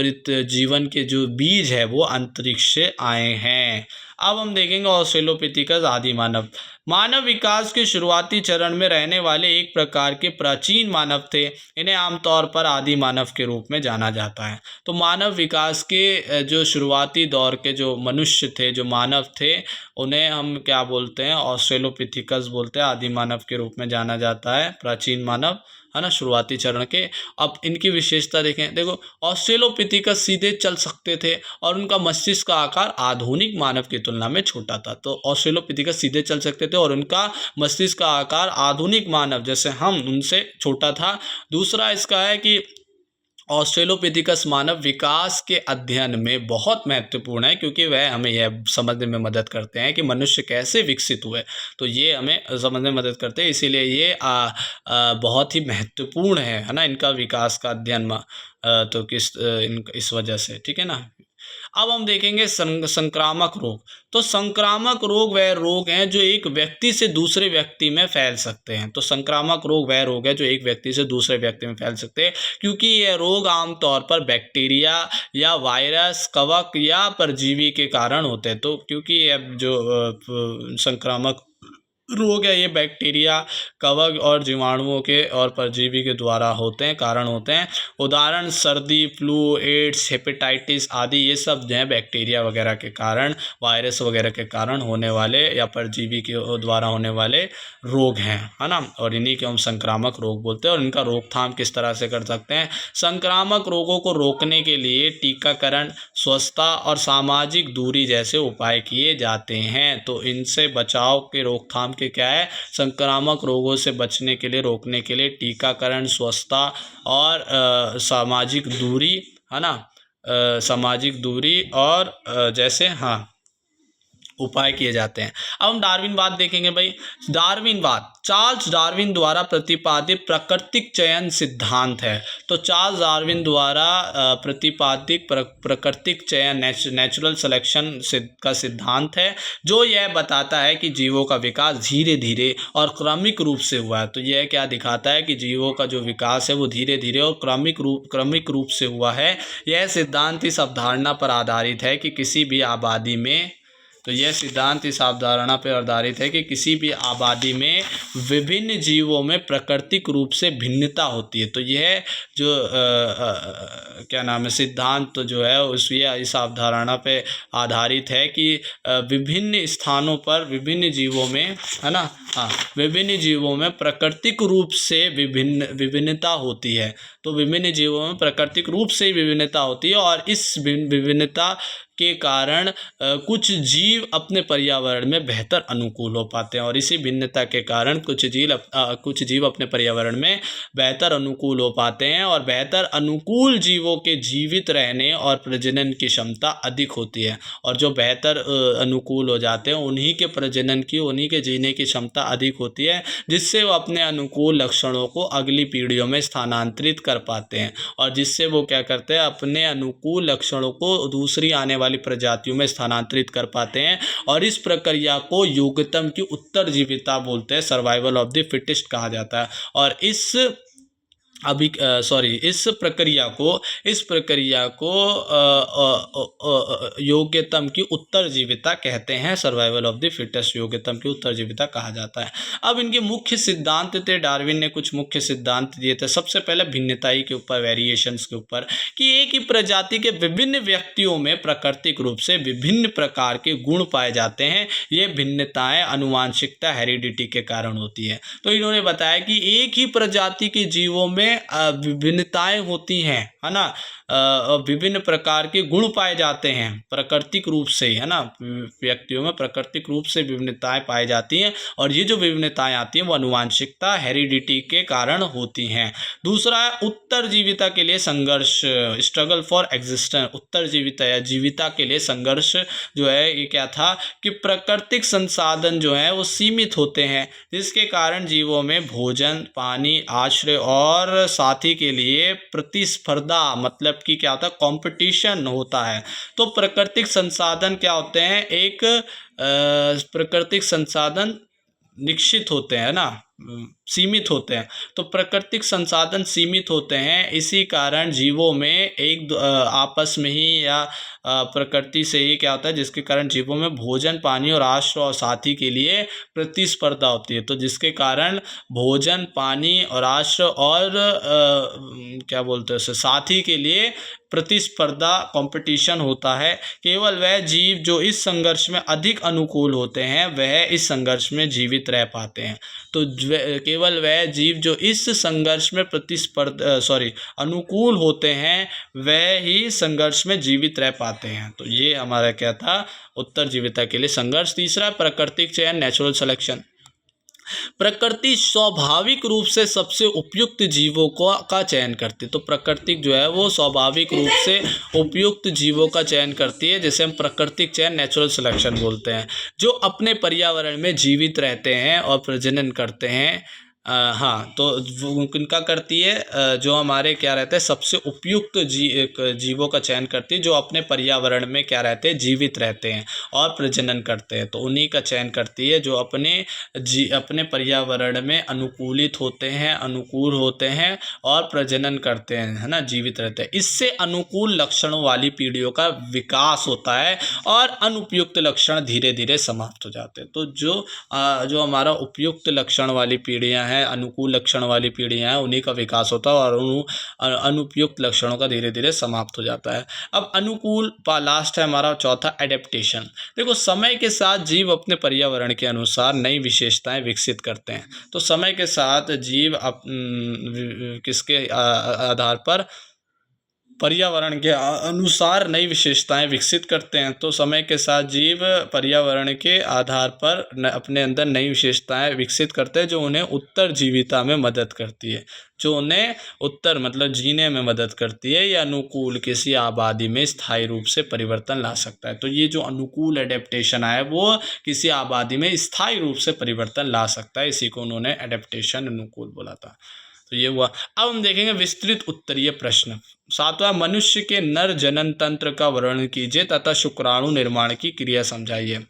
जीवन के जो बीज है वो अंतरिक्ष से आए हैं। अब हम देखेंगे ऑस्ट्रेलोपिथेकस, आदि मानव। मानव विकास के शुरुआती चरण में रहने वाले एक प्रकार के प्राचीन मानव थे। इन्हें आमतौर पर आदि मानव के रूप में जाना जाता है। तो मानव विकास के जो शुरुआती दौर के जो मनुष्य थे, जो मानव थे, उन्हें हम क्या बोलते हैं, ऑस्ट्रेलोपिथेकस बोलते हैं। आदि मानव के रूप में जाना जाता है, प्राचीन मानव, है ना, शुरुआती चरण के। अब इनकी विशेषता देखें, देखो ऑस्ट्रेलोपिथेकस सीधे चल सकते थे और उनका मस्तिष्क का आकार आधुनिक मानव की तुलना में छोटा था। तो ऑस्ट्रेलोपिथेकस सीधे चल सकते थे और उनका मस्तिष्क का आकार आधुनिक मानव जैसे हम उनसे छोटा था। दूसरा इसका है कि ऑस्ट्रेलोपिथेकस मानव विकास के अध्ययन में बहुत महत्वपूर्ण है, क्योंकि वह हमें यह समझने में मदद करते हैं कि मनुष्य कैसे विकसित हुए। तो ये हमें समझने में मदद करते हैं, इसीलिए ये बहुत ही महत्वपूर्ण है ना, इनका विकास का अध्ययन तो इस वजह से, ठीक है ना। अब हम देखेंगे संक्रामक रोग। तो संक्रामक रोग वह रोग हैं जो एक व्यक्ति से दूसरे व्यक्ति में फैल सकते हैं। तो संक्रामक रोग वह रोग है जो एक व्यक्ति से दूसरे व्यक्ति में फैल सकते हैं, क्योंकि यह रोग आमतौर पर बैक्टीरिया या वायरस, कवक या परजीवी के कारण होते हैं। तो क्योंकि यह जो संक्रामक रोग है ये बैक्टीरिया, कवक और जीवाणुओं के और परजीवी के द्वारा होते हैं, कारण होते हैं। उदाहरण सर्दी, फ्लू, एड्स, हेपेटाइटिस आदि, ये सब जो है बैक्टीरिया वगैरह के कारण, वायरस वगैरह के कारण होने वाले या परजीवी के द्वारा होने वाले रोग हैं, है ना। और इन्हीं के हम संक्रामक रोग बोलते हैं। और इनका रोकथाम किस तरह से कर सकते हैं। संक्रामक रोगों को रोकने के लिए टीकाकरण, स्वच्छता और सामाजिक दूरी जैसे उपाय किए जाते हैं। तो इनसे बचाव के रोकथाम के क्या है, संक्रामक रोगों से बचने के लिए, रोकने के लिए टीकाकरण, स्वच्छता और सामाजिक दूरी, है ना, सामाजिक दूरी और जैसे हाँ उपाय किए जाते हैं। अब हम डार्विनवाद देखेंगे भाई। डार्विनवाद चार्ल्स डार्विन द्वारा प्रतिपादित प्राकृतिक चयन सिद्धांत है। तो चार्ल्स डार्विन द्वारा प्रतिपादित प्राकृतिक चयन नेचुरल सिलेक्शन का सिद्धांत है, जो यह बताता है कि जीवों का विकास धीरे धीरे और क्रमिक रूप से हुआ है। तो यह क्या दिखाता है कि जीवों का जो विकास है वो धीरे धीरे और क्रमिक रूप से हुआ है। यह सिद्धांत इस अवधारणा पर आधारित है कि किसी भी आबादी में, तो यह सिद्धांत इस अवधारणा पर आधारित है कि किसी भी आबादी में विभिन्न जीवों में प्राकृतिक रूप से भिन्नता होती है। तो यह जो क्या नाम है, सिद्धांत तो जो है उस ये इस अवधारणा पे आधारित है कि विभिन्न स्थानों पर विभिन्न जीवों में, है ना, हाँ, विभिन्न जीवों में प्राकृतिक रूप से विभिन्नता होती है। तो विभिन्न जीवों में प्राकृतिक रूप से विभिन्नता होती है और इस विभिन्नता के कारण कुछ जीव अपने पर्यावरण में बेहतर अनुकूल हो पाते हैं और इसी भिन्नता के कारण कुछ जीव अपने पर्यावरण में बेहतर अनुकूल हो पाते हैं और बेहतर अनुकूल जीवों के जीवित रहने और प्रजनन की क्षमता अधिक होती है। और जो बेहतर अनुकूल हो जाते हैं उन्हीं के प्रजनन की, उन्हीं के जीने की क्षमता अधिक होती है, जिससे वो अपने अनुकूल लक्षणों को अगली पीढ़ियों में स्थानांतरित कर पाते हैं और जिससे वो क्या करते हैं, अपने अनुकूल लक्षणों को दूसरी आने वाली प्रजातियों में स्थानांतरित कर पाते हैं। और इस प्रक्रिया को योग्यतम की उत्तरजीविता बोलते हैं, सर्वाइवल ऑफ द फिटेस्ट कहा जाता है। और इस प्रक्रिया को योग्यतम की उत्तरजीविता कहते हैं, सर्वाइवल ऑफ द फिटेस्ट, योग्यतम की उत्तरजीविता कहा जाता है। अब इनके मुख्य सिद्धांत थे, डार्विन ने कुछ मुख्य सिद्धांत दिए थे। सबसे पहले भिन्नताई के ऊपर, वेरिएशंस के ऊपर, कि एक ही प्रजाति के विभिन्न व्यक्तियों में प्राकृतिक रूप से विभिन्न प्रकार के गुण पाए जाते हैं। ये भिन्नताएं आनुवांशिकता, हेरिडिटी के कारण होती है। तो इन्होंने बताया कि एक ही प्रजाति के जीवों में विभिन्नताएं होती हैं, है ना, विभिन्न प्रकार के गुण पाए जाते हैं प्राकृतिक रूप से, है ना, व्यक्तियों में प्राकृतिक रूप से विभिन्नताएं पाई जाती हैं और ये जो विभिन्नताएं आती हैं वो आनुवांशिकता, हेरिडिटी के कारण होती हैं। दूसरा है उत्तरजीविता के लिए संघर्ष, स्ट्रगल फॉर एग्जिस्टेंस, उत्तरजीविता या जीविता के लिए संघर्ष जो है ये क्या था कि प्राकृतिक संसाधन जो है वो सीमित होते हैं, जिसके कारण जीवों में भोजन, पानी, आश्रय और साथी के लिए प्रतिस्पर्धा, मतलब कि क्या होता है, कंपटीशन होता है। तो प्राकृतिक संसाधन क्या होते हैं, एक प्राकृतिक संसाधन निश्चित होते हैं ना, सीमित होते हैं। तो प्राकृतिक संसाधन सीमित होते हैं, इसी कारण जीवों में एक आपस में ही या प्रकृति से ही क्या होता है, जिसके कारण जीवों में भोजन, पानी और आश्रय और साथी के लिए प्रतिस्पर्धा होती है। तो जिसके कारण भोजन, पानी और आश्रय और क्या बोलते हैं उसे, साथी के लिए प्रतिस्पर्धा, कंपटीशन होता है। केवल वह जीव जो इस संघर्ष में अधिक अनुकूल होते हैं वह इस संघर्ष में जीवित रह पाते हैं। तो केवल वह जीव जो इस संघर्ष में अनुकूल होते हैं वह ही संघर्ष में जीवित रह पाते हैं। तो ये हमारा क्या था, उत्तरजीविता के लिए संघर्ष। तीसरा प्राकृतिक चयन, नेचुरल सिलेक्शन। प्रकृति स्वाभाविक रूप से सबसे उपयुक्त जीवों का चयन करती है। तो प्राकृतिक जो है वो स्वाभाविक रूप से उपयुक्त जीवों का चयन करती है, जिसे हम प्राकृतिक चयन, नेचुरल सिलेक्शन बोलते हैं, जो अपने पर्यावरण में जीवित रहते हैं और प्रजनन करते हैं। हाँ, तो वो किनका करती है, जो हमारे क्या रहते हैं, सबसे उपयुक्त जीवों का चयन करती है, जो अपने पर्यावरण में क्या रहते हैं, जीवित रहते हैं और प्रजनन करते हैं। तो उन्हीं का चयन करती है जो अपने पर्यावरण में अनुकूलित होते हैं, अनुकूल होते हैं और प्रजनन करते हैं, है ना, जीवित रहते हैं। इससे अनुकूल लक्षणों वाली पीढ़ियों का विकास होता है और अनुपयुक्त लक्षण धीरे धीरे समाप्त हो जाते हैं। तो जो हमारा उपयुक्त लक्षण वाली पीढ़ियाँ, अनुकूल लक्षण वाली पीढ़ियां हैं, उन्हीं का विकास होता है और अनुपयुक्त लक्षणों का धीरे धीरे समाप्त हो जाता है। अब अनुकूल लास्ट है हमारा चौथा, एडेप्टेशन। देखो, समय के साथ जीव अपने पर्यावरण के अनुसार नई विशेषताएं विकसित करते हैं। तो समय के साथ जीव किसके आधार पर, पर्यावरण के अनुसार नई विशेषताएं विकसित करते हैं। तो समय के साथ जीव पर्यावरण के आधार पर अपने अंदर नई विशेषताएं विकसित करते हैं जो उन्हें उत्तरजीविता में मदद करती है, जो उन्हें उत्तर मतलब जीने में मदद करती है, या अनुकूल किसी आबादी में स्थायी रूप से परिवर्तन ला सकता है। तो ये जो अनुकूल एडेप्टेशन है वो किसी आबादी में स्थायी रूप से परिवर्तन ला सकता है, इसी को उन्होंने एडेप्टेशन अनुकूल बोला था। तो ये हुआ। अब हम देखेंगे विस्तृत उत्तरीय प्रश्न। 7वां, मनुष्य के नर जनन तंत्र का वर्णन कीजिए तथा शुक्राणु निर्माण की क्रिया समझाइए।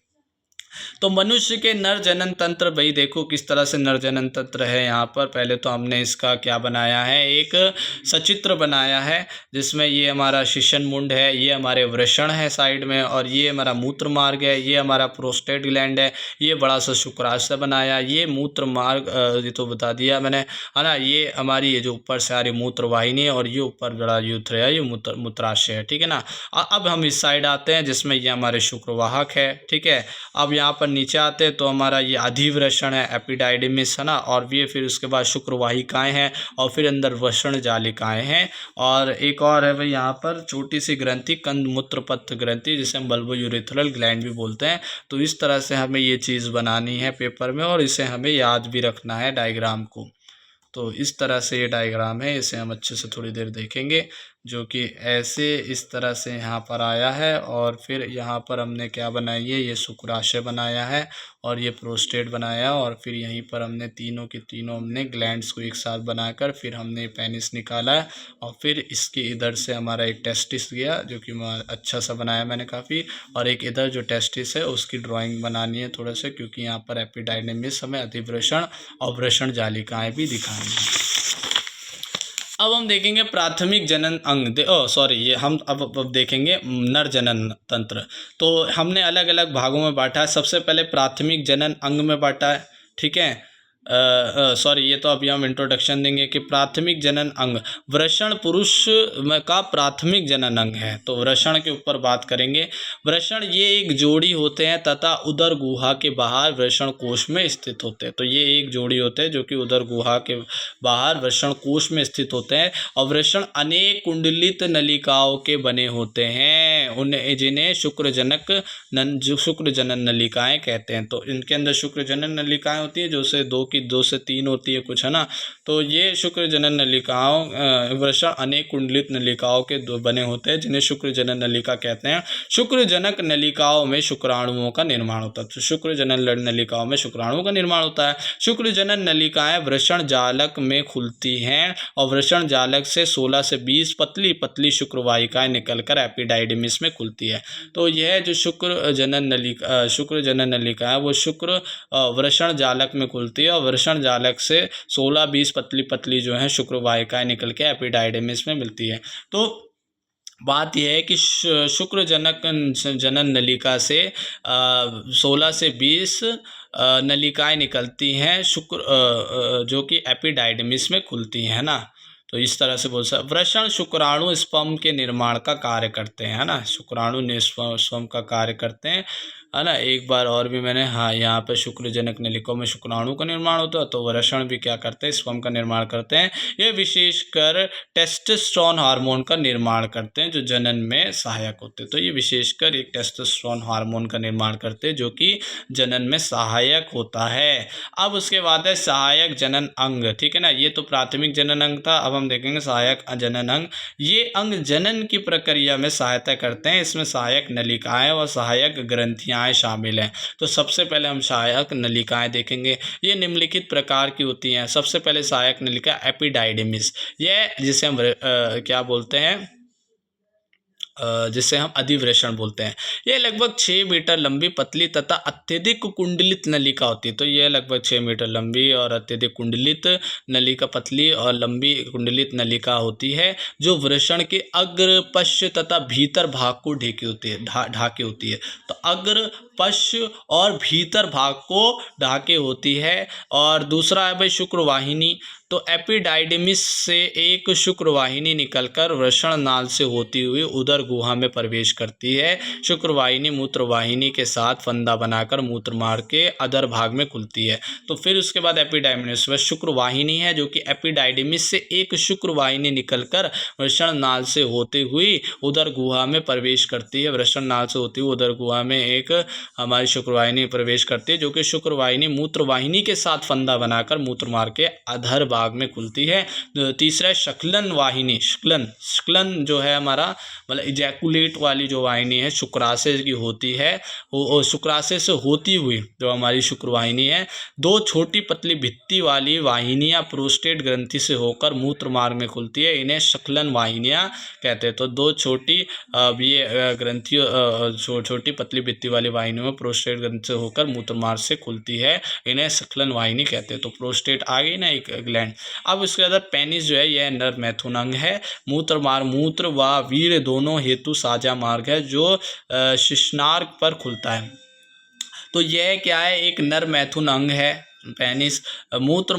तो मनुष्य के नर जनन तंत्र, भाई देखो किस तरह से नर जनन तंत्र है यहाँ पर। पहले तो हमने इसका क्या बनाया है, एक सचित्र बनाया है जिसमें ये हमारा शिशन मुंड है, ये हमारे वृषण है साइड में, और ये हमारा मूत्र मार्ग है, ये हमारा प्रोस्टेट ग्लैंड है, ये बड़ा सा शुक्राशय बनाया, ये मूत्र मार्ग ये तो बता दिया मैंने, है ना। ये हमारी ये जो ऊपर से आ रही मूत्र वाहिनी है, और ये ऊपर बड़ा यूथ है, ये मूत्राशय है, ठीक है ना। अब हम इस साइड आते हैं जिसमें ये हमारे शुक्रवाहक है, ठीक है। अब यहाँ पर नीचे आते हैं तो हमारा ये अधिवृषण है, एपिडाइडिमिस, है ना, और ये फिर उसके बाद शुक्रवाहिकाएं हैं, और फिर अंदर वृषण जालिकाएं हैं, और एक और है भाई यहाँ पर छोटी सी ग्रंथि, कंद मूत्रपथ ग्रंथि, जिसे हम बल्बोयूरेथ्रल ग्लैंड भी बोलते हैं। तो इस तरह से हमें ये चीज़ बनानी है पेपर में, और इसे हमें याद भी रखना है डायग्राम को। तो इस तरह से ये डायग्राम है, इसे हम अच्छे से थोड़ी देर देखेंगे, जो कि ऐसे इस तरह से यहाँ पर आया है। और फिर यहाँ पर हमने क्या बनाई है, ये शुक्राशय बनाया है, और ये प्रोस्टेट बनाया, और फिर यहीं पर हमने तीनों के तीनों हमने ग्लैंड्स को एक साथ बनाकर फिर हमने पेनिस निकाला है, और फिर इसके इधर से हमारा एक टेस्टिस गया, जो कि अच्छा सा बनाया मैंने काफ़ी, और एक इधर जो टेस्टिस है उसकी ड्राइंग बनानी है थोड़ा सा, क्योंकि यहाँ पर एपिडाइडिमिस हमें अधिवृषण और वृषण जालिकाएँ भी दिखाएंगे। अब हम देखेंगे प्राथमिक जनन अंग, ये हम अब देखेंगे नर जनन तंत्र। तो हमने अलग अलग भागों में बांटा है। सबसे पहले प्राथमिक जनन अंग में बांटा है, ठीक है। ये तो अभी हम इंट्रोडक्शन देंगे कि प्राथमिक जनन अंग वृषण पुरुष का प्राथमिक जनन अंग है। तो वृषण के ऊपर बात करेंगे। वृषण ये एक जोड़ी होते हैं तथा उदर गुहा के बाहर वृषण कोश में स्थित होते हैं। तो ये एक जोड़ी होते हैं जो कि उदर गुहा के बाहर वृषण कोश में स्थित होते हैं, और वृषण अनेक कुंडलित नलिकाओं के बने होते हैं, उन्हें जिन्हें शुक्रजनक शुक्रजनन नलिकाएं कहते हैं। तो इनके अंदर शुक्रजनन नलिकाएं होती है, जो से 2 से 3 होती है कुछ, है ना। तो ये शुक्र जनन नलिकाओं वृषण अनेक कुंडलित नलिकाओं के बने होते हैं, जिन्हें शुक्र जनन नलिका कहते हैं। शुक्र जनक नलिकाओं में शुक्राणुओं का निर्माण होता है। तो शुक्र जनन नलिकाओं में शुक्राणुओं का निर्माण होता है। शुक्र जनन नलिकाएं वृषण जालक में खुलती हैं, और वृषण जालक से 16 से 20 पतली पतली शुक्रवाहिकाएं निकलकर एपिडाइडिमिस में खुलती है। तो यह जो शुक्र जनन नलिका है वो शुक्र वृषण जालक में खुलती है, और वृषण जालक से 16-20 पतली पतली जो है शुक्रवाहिकाएं निकल के एपिडाइडिमिस में मिलती है। तो बात यह है कि शुक्र जनन नलिका से 16 से 20 नलिकाएं निकलती हैं शुक्र जो कि एपिडाइडिमिस में खुलती हैं, है ना। तो इस तरह से बोल सकते। वृषण शुक्राणु स्पर्म के निर्माण का कार्य करते हैं, है ना। शुक्राणु स्पर्म का कार्य करते हैं, है ना। एक बार और भी मैंने यहाँ पे शुक्रजनक नलिकाओं में शुक्राणु का निर्माण होता है, तो वृषण भी क्या करते हैं, स्पर्म का निर्माण करते हैं। ये विशेषकर टेस्टोस्टेरोन हार्मोन का निर्माण करते हैं, जो जनन में सहायक होते हैं। तो ये विशेषकर एक टेस्टोस्टेरोन हार्मोन का निर्माण करते हैं, जो कि जनन में सहायक होता है। अब उसके बाद है सहायक जनन अंग, ठीक है ना। ये तो प्राथमिक जनन अंग था। अब हम देखेंगे सहायक जनन अंग। ये अंग जनन की प्रक्रिया में सहायता करते हैं। इसमें सहायक नलिकाएं और सहायक ग्रंथियां शामिल हैं। तो सबसे पहले हम सहायक नलिकाएं देखेंगे। ये निम्नलिखित प्रकार की होती हैं। सबसे पहले सहायक नलिका एपिडाइडिमिस, यह जिसे हम क्या बोलते हैं, जिसे हम अधिवृषण बोलते हैं। यह लगभग 6 मीटर लंबी पतली तथा अत्यधिक कुंडलित नलिका होती है। तो यह लगभग 6 मीटर लंबी और अत्यधिक कुंडलित नलिका, पतली और लंबी कुंडलित नलिका होती है, जो वृषण के अग्र, पश्च तथा भीतर भाग को ढाके होती है। तो अग्र, पश्च और भीतर भाग को ढाके होती है। और दूसरा है भाई शुक्रवाहिनी। तो एपिडाइडिमिस से एक शुक्रवाहिनी निकलकर वृषण नाल से होती हुई उदर गुहा में प्रवेश करती है। शुक्रवाहिनी मूत्रवाहिनी के साथ फंदा बनाकर मूत्रमार्ग के अधर भाग में खुलती है। तो फिर उसके बाद एपिडाइडिमिस वह शुक्रवाहिनी है जो कि एपिडाइडिमिस से एक शुक्रवाहिनी निकलकर वृषण नाल से होती हुई उदर गुहा में प्रवेश करती है। वृषण नाल से होती हुई उदर गुहा में एक हमारी शुक्रवाहिनी प्रवेश करती है जो कि शुक्रवाहिनी मूत्रवाहिनी के साथ फंदा बनाकर मूत्रमार्ग के अधर भाग में खुलती है। तीसरा है शकलन वाहिनी। शकलन जो है हमारा मतलब इजैकुलेट वाली जो वाहिनी है शुक्राशय की होती है, वो शुक्राशय से होती हुई जो हमारी शुक्रवाहिनी है। दो छोटी पतली भित्ति वाली वाहिनियां प्रोस्टेट ग्रंथि से होकर मूत्र मार्ग में खुलती है, इन्हें शकलन वाहिनियां कहते हैं। तो दो छोटी ये ग्रंथियों छोटी पतली भित्ति वाली वाहिनियों में प्रोस्टेट ग्रंथि से होकर मूत्र मार्ग से खुलती है, इन्हें शकलन वाहिनी कहते हैं। तो प्रोस्टेट आ गई ना एक ग्लैंड। अब उसके बाद पेनिस जो है यह नर मैथुन अंग है। मूत्र व वीर्य दोनों हेतु साझा मार्ग है जो शिश्नार्ग पर खुलता है। तो यह क्या है, एक नर मैथुन अंग है पेनिस। मूत्र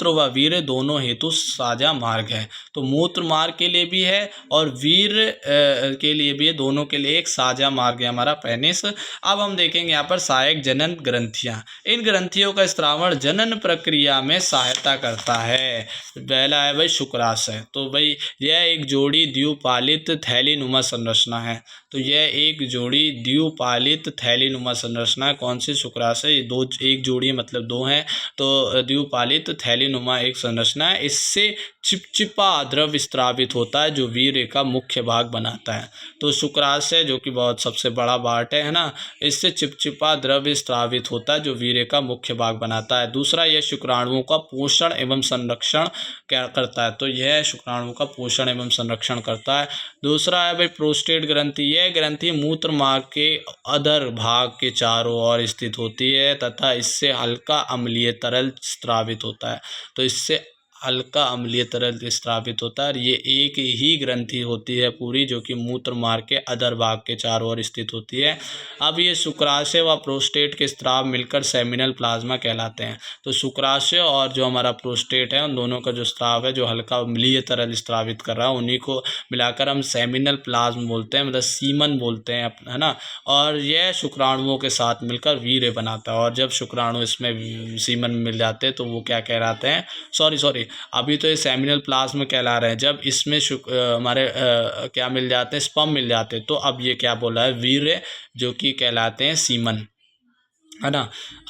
व वीर्य दोनों हेतु साझा मार्ग है। तो मूत्र मार्ग के लिए भी है और वीर्य के लिए भी है, दोनों के लिए एक साझा मार्ग है हमारा पेनिस। अब हम देखेंगे यहाँ पर सहायक जनन ग्रंथियाँ। इन ग्रंथियों का स्त्रावण जनन प्रक्रिया में सहायता करता है। पहला है भाई शुक्राशय। तो भाई यह एक जोड़ी द्विपालित थैलीनुमा संरचना है। तो यह एक जोड़ी द्विपालित थैलीनुमा संरचना है। कौन सी? शुक्राशय। दो, एक जोड़ी मतलब दो हैं। तो द्विपालित थैलीनुमा एक संरचना है। इससे चिपचिपा द्रव स्त्रावित होता है जो वीर्य का मुख्य भाग बनाता है। तो शुक्राशय जो कि बहुत सबसे बड़ा पार्ट है ना, इससे चिपचिपा द्रव स्त्रावित होता है जो वीर्य का मुख्य भाग बनाता है। दूसरा, यह शुक्राणुओं का पोषण एवं संरक्षण करता है। तो यह शुक्राणुओं का पोषण एवं संरक्षण करता है। दूसरा है भाई प्रोस्टेट ग्रंथि। यह ग्रंथि मूत्र मार्ग के अधर भाग के चारों ओर स्थित होती है तथा इससे हल्का अम्लीय तरल स्रावित होता है। तो इससे हल्का अम्लीय तरल स्रावित होता है और ये एक ही ग्रंथि होती है पूरी जो कि मूत्र मार्ग के अधर भाग के चारों ओर स्थित होती है। अब ये शुक्राशय व प्रोस्टेट के स्राव मिलकर सेमिनल प्लाज्मा कहलाते हैं। तो शुक्राशय और जो हमारा प्रोस्टेट है उन दोनों का जो स्राव है जो हल्का अम्लीय तरल स्रावित कर रहा है उन्हीं को मिलाकर हम सेमिनल प्लाज्मा बोलते हैं, मतलब सीमन बोलते हैं, है ना। और यह शुक्राणुओं के साथ मिलकर वीर्य बनाता है। और जब शुक्राणु इसमें सीमन मिल जाते हैं तो वो क्या कहलाते हैं, सॉरी अभी तो ये सेमिनल प्लाज्मा कहला रहे हैं। जब इसमें हमारे क्या मिल जाते हैं, स्पर्म मिल जाते हैं, तो अब ये क्या बोला है, वीर्य, जो कि कहलाते हैं सीमन, है ना।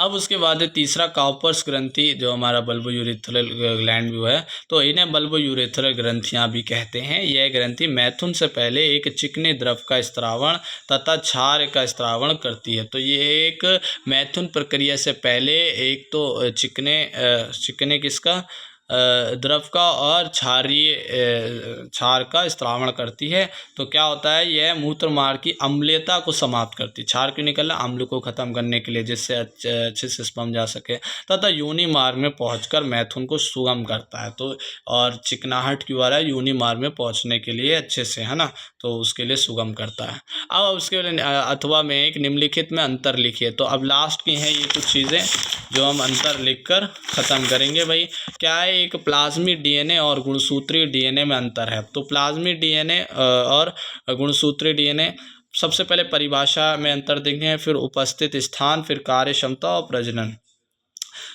अब उसके बाद तीसरा काउपर्स ग्रंथि जो हमारा बल्बोयूरेथ्रल ग्लैंड भी है। तो इन्हें बल्बोयूरेथ्रल ग्रंथियां भी कहते हैं। यह ग्रंथि मैथुन से पहले एक चिकने द्रव का स्त्रावण तथा क्षार का स्त्रावण करती है। तो ये एक मैथुन प्रक्रिया से पहले एक तो चिकने किसका द्रव का और क्षार का स्त्रावण करती है। तो क्या होता है, यह मूत्र मार्ग की अम्लीयता को समाप्त करती है। क्षार क्यों निकलना, अम्ल को खत्म करने के लिए, जिससे अच्छे से स्पर्म जा सके, तथा योनि मार्ग में पहुंचकर मैथुन को सुगम करता है। तो और चिकनाहट क्यों आ रहा है, योनि मार्ग में पहुंचने के लिए अच्छे से, है ना, तो उसके लिए सुगम करता है। अब उसके अथवा में एक निम्नलिखित में अंतर लिखिए। तो अब लास्ट की हैं ये कुछ चीज़ें जो हम अंतर लिखकर ख़त्म करेंगे। भाई क्या है, एक प्लाज्मिक डीएनए और गुणसूत्रीय डीएनए में अंतर है। तो प्लाज्मिक डीएनए और गुणसूत्रीय डीएनए, सबसे पहले परिभाषा में अंतर देखें, फिर उपस्थित स्थान, फिर कार्य क्षमता और प्रजनन।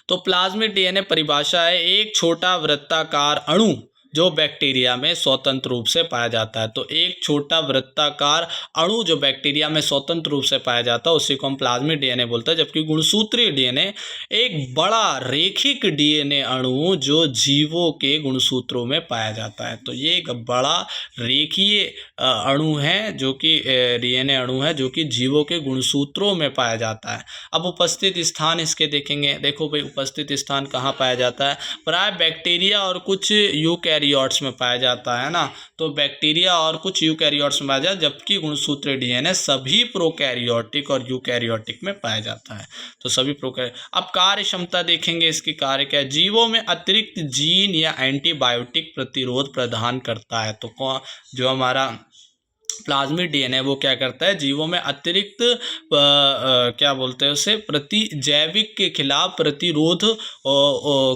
तो प्लाज्मिक डीएनए परिभाषा है एक छोटा वृत्ताकार अणु जो बैक्टीरिया में स्वतंत्र रूप से पाया जाता है। तो एक छोटा वृत्ताकार अणु जो बैक्टीरिया में स्वतंत्र रूप से पाया जाता है उसी को हम प्लाज्मिक डीएनए बोलते हैं। जबकि गुणसूत्रीय डीएनए एक बड़ा रेखिक डीएनए अणु जो जीवों के गुणसूत्रों में पाया जाता है। तो ये एक बड़ा रेखीय अणु है जो कि डीएनए अणु है जो कि जीवों के गुणसूत्रों में पाया जाता है। अब उपस्थित स्थान इसके देखेंगे। देखो भाई उपस्थित स्थान कहाँ पाया जाता है, प्राय बैक्टीरिया और कुछ यूकैरियोट्स में पाया जाता है ना। तो बैक्टीरिया और कुछ यूकैरियोट्स में पाया जाता है, जबकि गुणसूत्रीय डीएनए सभी प्रोकैरियोटिक और यूकैरियोटिक में पाया जाता है। तो सभी अब कार्य क्षमता देखेंगे, इसकी कार्य क्या है, जीवों में अतिरिक्त जीन या एंटीबायोटिक प्रतिरोध प्रदान करता है। तो जो हमारा प्लाज्मिक डीएनए वो क्या करता है, जीवों में अतिरिक्त क्या बोलते हैं उसे, जैविक के खिलाफ प्रतिरोध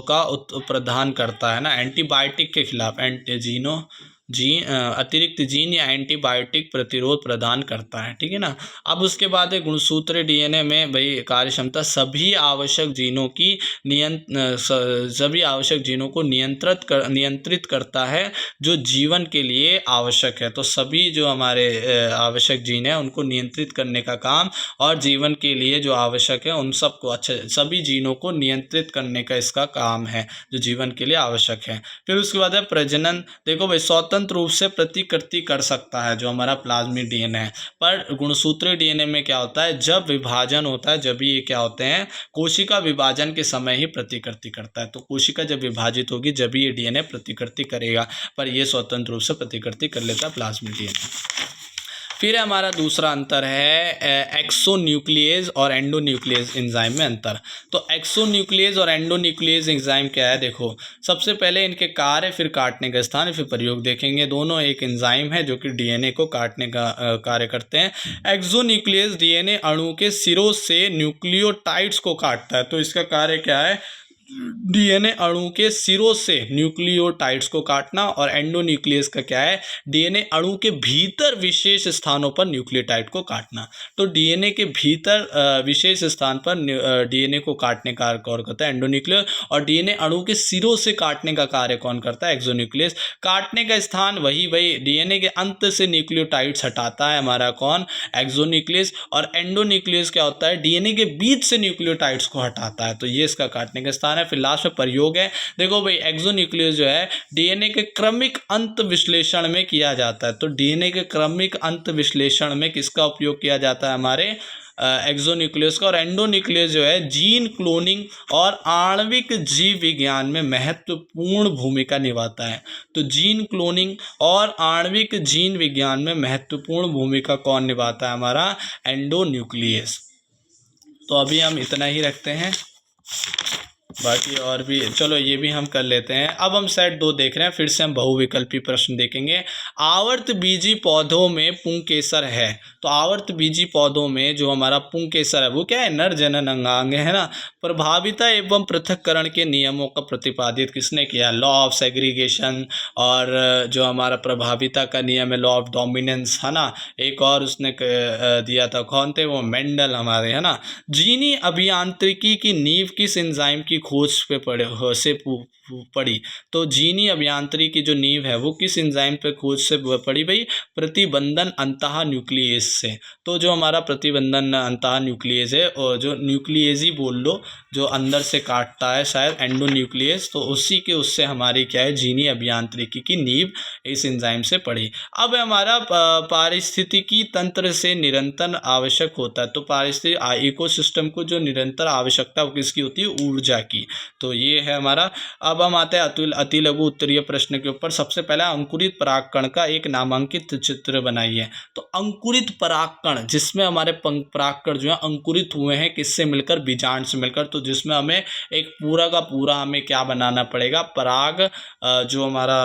का प्रदान करता है ना, एंटीबायोटिक के खिलाफ अतिरिक्त जीन या एंटीबायोटिक प्रतिरोध प्रदान करता है, ठीक है ना। अब उसके बाद है गुणसूत्र डीएनए में भाई कार्यक्षमता सभी आवश्यक जीनों को नियंत्रित करता है जो जीवन के लिए आवश्यक है। तो सभी जो हमारे आवश्यक जीन है उनको नियंत्रित करने का काम, और जीवन के लिए जो आवश्यक है उन सबको सभी जीनों को नियंत्रित करने का इसका काम है जो जीवन के लिए आवश्यक है। फिर उसके बाद है प्रजनन। देखो भाई, स्वतंत्र रूप से प्रतिकृति कर सकता है जो हमारा प्लाज्मिक डीएनए है, पर गुणसूत्रीय डीएनए में क्या होता है, जब विभाजन होता है जब ये क्या होते हैं, कोशिका विभाजन के समय ही प्रतिकृति करता है। तो कोशिका जब विभाजित होगी जब ये डीएनए प्रतिकृति करेगा, पर ये स्वतंत्र रूप से प्रतिकृति कर लेता है प्लाज्मिक डीएनए। फिर हमारा दूसरा अंतर है एक्सोन्यूक्लिएज और एंडोन्यूक्लिएज एंजाइम में अंतर। तो एक्सोन्यूक्लिएज और एंडोन्यूक्लिएज एंजाइम क्या है, देखो सबसे पहले इनके कार्य, फिर काटने का स्थान, फिर प्रयोग देखेंगे। दोनों एक एंजाइम है जो कि डीएनए को काटने का कार्य करते हैं। एक्सोन्यूक्लिएज डीएनए अणु के सिरों से न्यूक्लियोटाइड्स को काटता है। तो इसका कार्य क्या है, डीएनए अणु के सिरों से न्यूक्लियोटाइड्स को काटना। और एंडोन्यूक्लियस का क्या है, डीएनए अणु के भीतर विशेष स्थानों पर न्यूक्लियोटाइड को काटना। तो डीएनए के भीतर विशेष स्थान पर डीएनए को काटने का कार्य कौन करता है, एंडोन्यूक्लियस। और डीएनए अणु के सिरों से काटने का कार्य कौन करता है, एक्सोन्यूक्लियस। काटने का स्थान वही डीएनए के अंत से न्यूक्लियोटाइड्स हटाता है हमारा कौन, एक्सोन्यूक्लियस। और एंडोन्यूक्लियस क्या होता है, डीएनए के बीच से न्यूक्लियोटाइड्स को हटाता है। तो ये इसका काटने का स्थान है। फिर लास्ट में प्रयोग है। देखो भाई, एक्सोन्यूक्लियस जो है डीएनए के क्रमिक अंत विश्लेषण में किया जाता है। तो डीएनए के क्रमिक अंत विश्लेषण में किसका उपयोग किया जाता है, हमारे एक्सोन्यूक्लियस का। और एंडोन्यूक्लियस जो है जीन क्लोनिंग और आणविक जीव विज्ञान में महत्वपूर्ण भूमिका निभाता है। तो जीन क्लोनिंग और आणविक जीन विज्ञान में महत्वपूर्ण भूमिका कौन निभाता है, हमारा एंडोन्यूक्लियस। तो अभी हम इतना ही रखते हैं, बाकी और भी चलो ये भी हम कर लेते हैं। अब हम सेट 2 देख रहे हैं, फिर से हम बहुविकल्पी प्रश्न देखेंगे। आवर्त बीजी पौधों में पुंकेसर है। तो आवर्त बीजी पौधों में जो हमारा पुंकेसर है वो क्या है, नर जनन अंगांग है ना। प्रभाविता एवं पृथक्करण के नियमों का प्रतिपादित किसने किया, लॉ ऑफ सेग्रीगेशन। और जो हमारा प्रभाविता का नियम है लॉ ऑफ डोमिनेंस है ना। एक और उसने दिया था, कौन थे वो, मेंडल हमारे, है ना। जीनी अभियांत्रिकी की नींव किस एंजाइम की खोज पे पड़ी। तो जीनी अभियांत्रिकी जो नींव है वो किस एंजाइम पे खोज से पड़ी भाई, प्रतिबंधन अंतः न्यूक्लियस से। तो जो हमारा प्रतिबंधन अंतः न्यूक्लियस है, और जो न्यूक्लियस ही बोल लो, जो अंदर से काटता है शायद, एंडोन्यूक्लियस, तो उसी के उससे हमारी क्या है, जीनी अभियांत्रिकी की नींव इस एंजाइम से पड़ी। अब हमारा पारिस्थितिकी तंत्र से निरंतर आवश्यक होता है। तो पारिस्थितिक इकोसिस्टम को जो निरंतर आवश्यकता वो किसकी होती है, ऊर्जा की। तो ये है हमारा। अब हम आते हैं अति लघु उत्तरीय प्रश्न के ऊपर। सबसे पहला, अंकुरित परागकण का एक नामांकित चित्र बनाइए। तो अंकुरित परागकण, जिसमें हमारे परागकण जो है अंकुरित हुए हैं किससे मिलकर, बीजांड से मिलकर। तो जिसमें हमें एक पूरा का पूरा हमें क्या बनाना पड़ेगा, पराग जो हमारा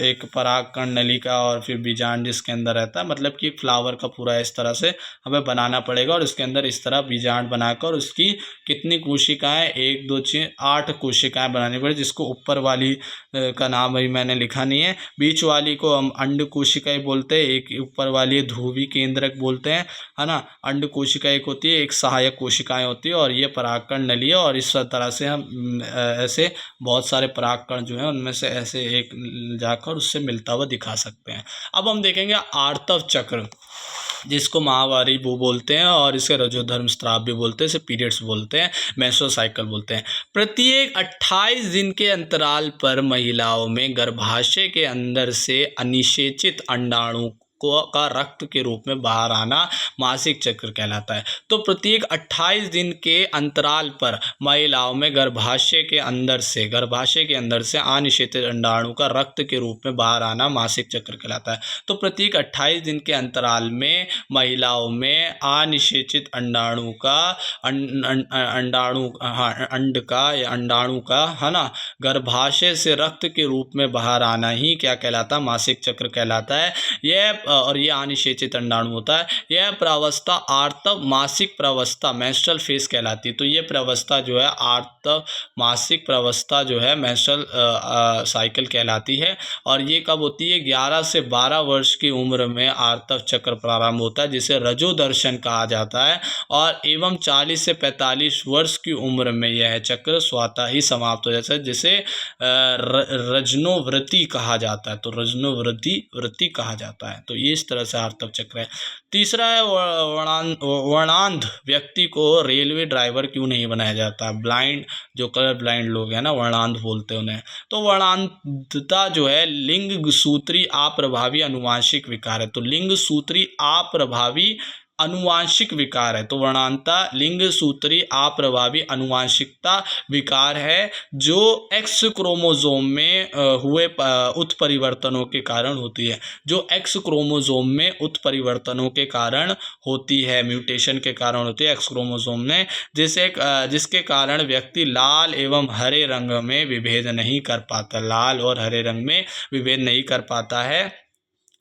एक परागकण नलिका और फिर बीजांड जिसके अंदर रहता है, मतलब कि फ्लावर का पूरा इस तरह से हमें बनाना पड़ेगा। और इसके अंदर इस तरह बीजांड बनाकर उसकी कितनी कोशिकाएं, 1 2 6 8 कोशिकाएं बनानी पड़े, जिसको ऊपर वाली का नाम अभी मैंने लिखा नहीं है। बीच वाली को हम अंड कोशिकाएं बोलते हैं, एक ऊपर वाली ध्रुवी केंद्रक बोलते हैं, है ना। अंड कोशिका एक होती है, एक सहायक कोशिकाएं होती है, और ये परागकण नली है। और इस तरह से हम ऐसे बहुत सारे परागकण जो हैं उनमें से ऐसे एक जाकर उससे मिलता हुआ दिखा सकते हैं। अब हम देखेंगे आर्तव चक्र, जिसको माहवारी वो बोलते हैं, और इसे रजोधर्म स्राव भी बोलते हैं, इसे पीरियड्स बोलते हैं, मेसोसाइकिल बोलते हैं। प्रत्येक 28 दिन के अंतराल पर महिलाओं में गर्भाशय के अंदर से अनिषेचित अंडाणु का रक्त के रूप में बाहर आना मासिक चक्र कहलाता है। तो प्रत्येक 28 दिन के अंतराल पर महिलाओं में गर्भाशय के अंदर से अनिषेचित अंडाणु का रक्त के रूप में बाहर आना मासिक चक्र कहलाता है। तो प्रत्येक 28 दिन के अंतराल में महिलाओं में अनिषेचित अंडाणु का है ना गर्भाशय से रक्त के रूप में बाहर आना ही क्या कहलाता है, मासिक चक्र कहलाता है। और ये अनिषेचित अंडाणु होता है। यह प्रावस्था आर्तव मासिक प्रावस्था मेंस्ट्रुअल फेज कहलाती है। तो ये प्रावस्था जो है आर्तव मासिक प्रावस्था जो है मेंस्ट्रुअल साइकिल कहलाती है। और ये कब होती है, 11 से 12 वर्ष की उम्र में आर्तव चक्र प्रारंभ होता है, जिसे रजोदर्शन कहा जाता है। और एवं 40 से 45 वर्ष की उम्र में यह चक्र स्वतः ही समाप्त हो जाता है, जिसे रजनोवृत्ति कहा जाता है। तो रजनोवृत्ति कहा जाता है। तो ये इस तरह से आर्तव चक्र है। तीसरा है वर्णांध व्यक्ति को रेलवे ड्राइवर क्यों नहीं बनाया जाता। ब्लाइंड, जो कलर ब्लाइंड लोग हैं ना, वर्णांध बोलते हैं उन्हें। तो वर्णांधता जो है लिंग सूत्री अप्रभावी अनुवांशिक विकार है। तो लिंग सूत्री अप्रभावी अनुवांशिक विकार है। तो वर्णांधता लिंग सूत्री अप्रभावी अनुवांशिकता विकार है, जो एक्स क्रोमोसोम में हुए उत्परिवर्तनों के कारण होती है। जो एक्स क्रोमोसोम में उत्परिवर्तनों के कारण होती है, म्यूटेशन के कारण होती है एक्स क्रोमोसोम में, जिसके कारण व्यक्ति लाल एवं हरे रंग में विभेद नहीं कर पाता, लाल और हरे रंग में विभेद नहीं कर पाता है।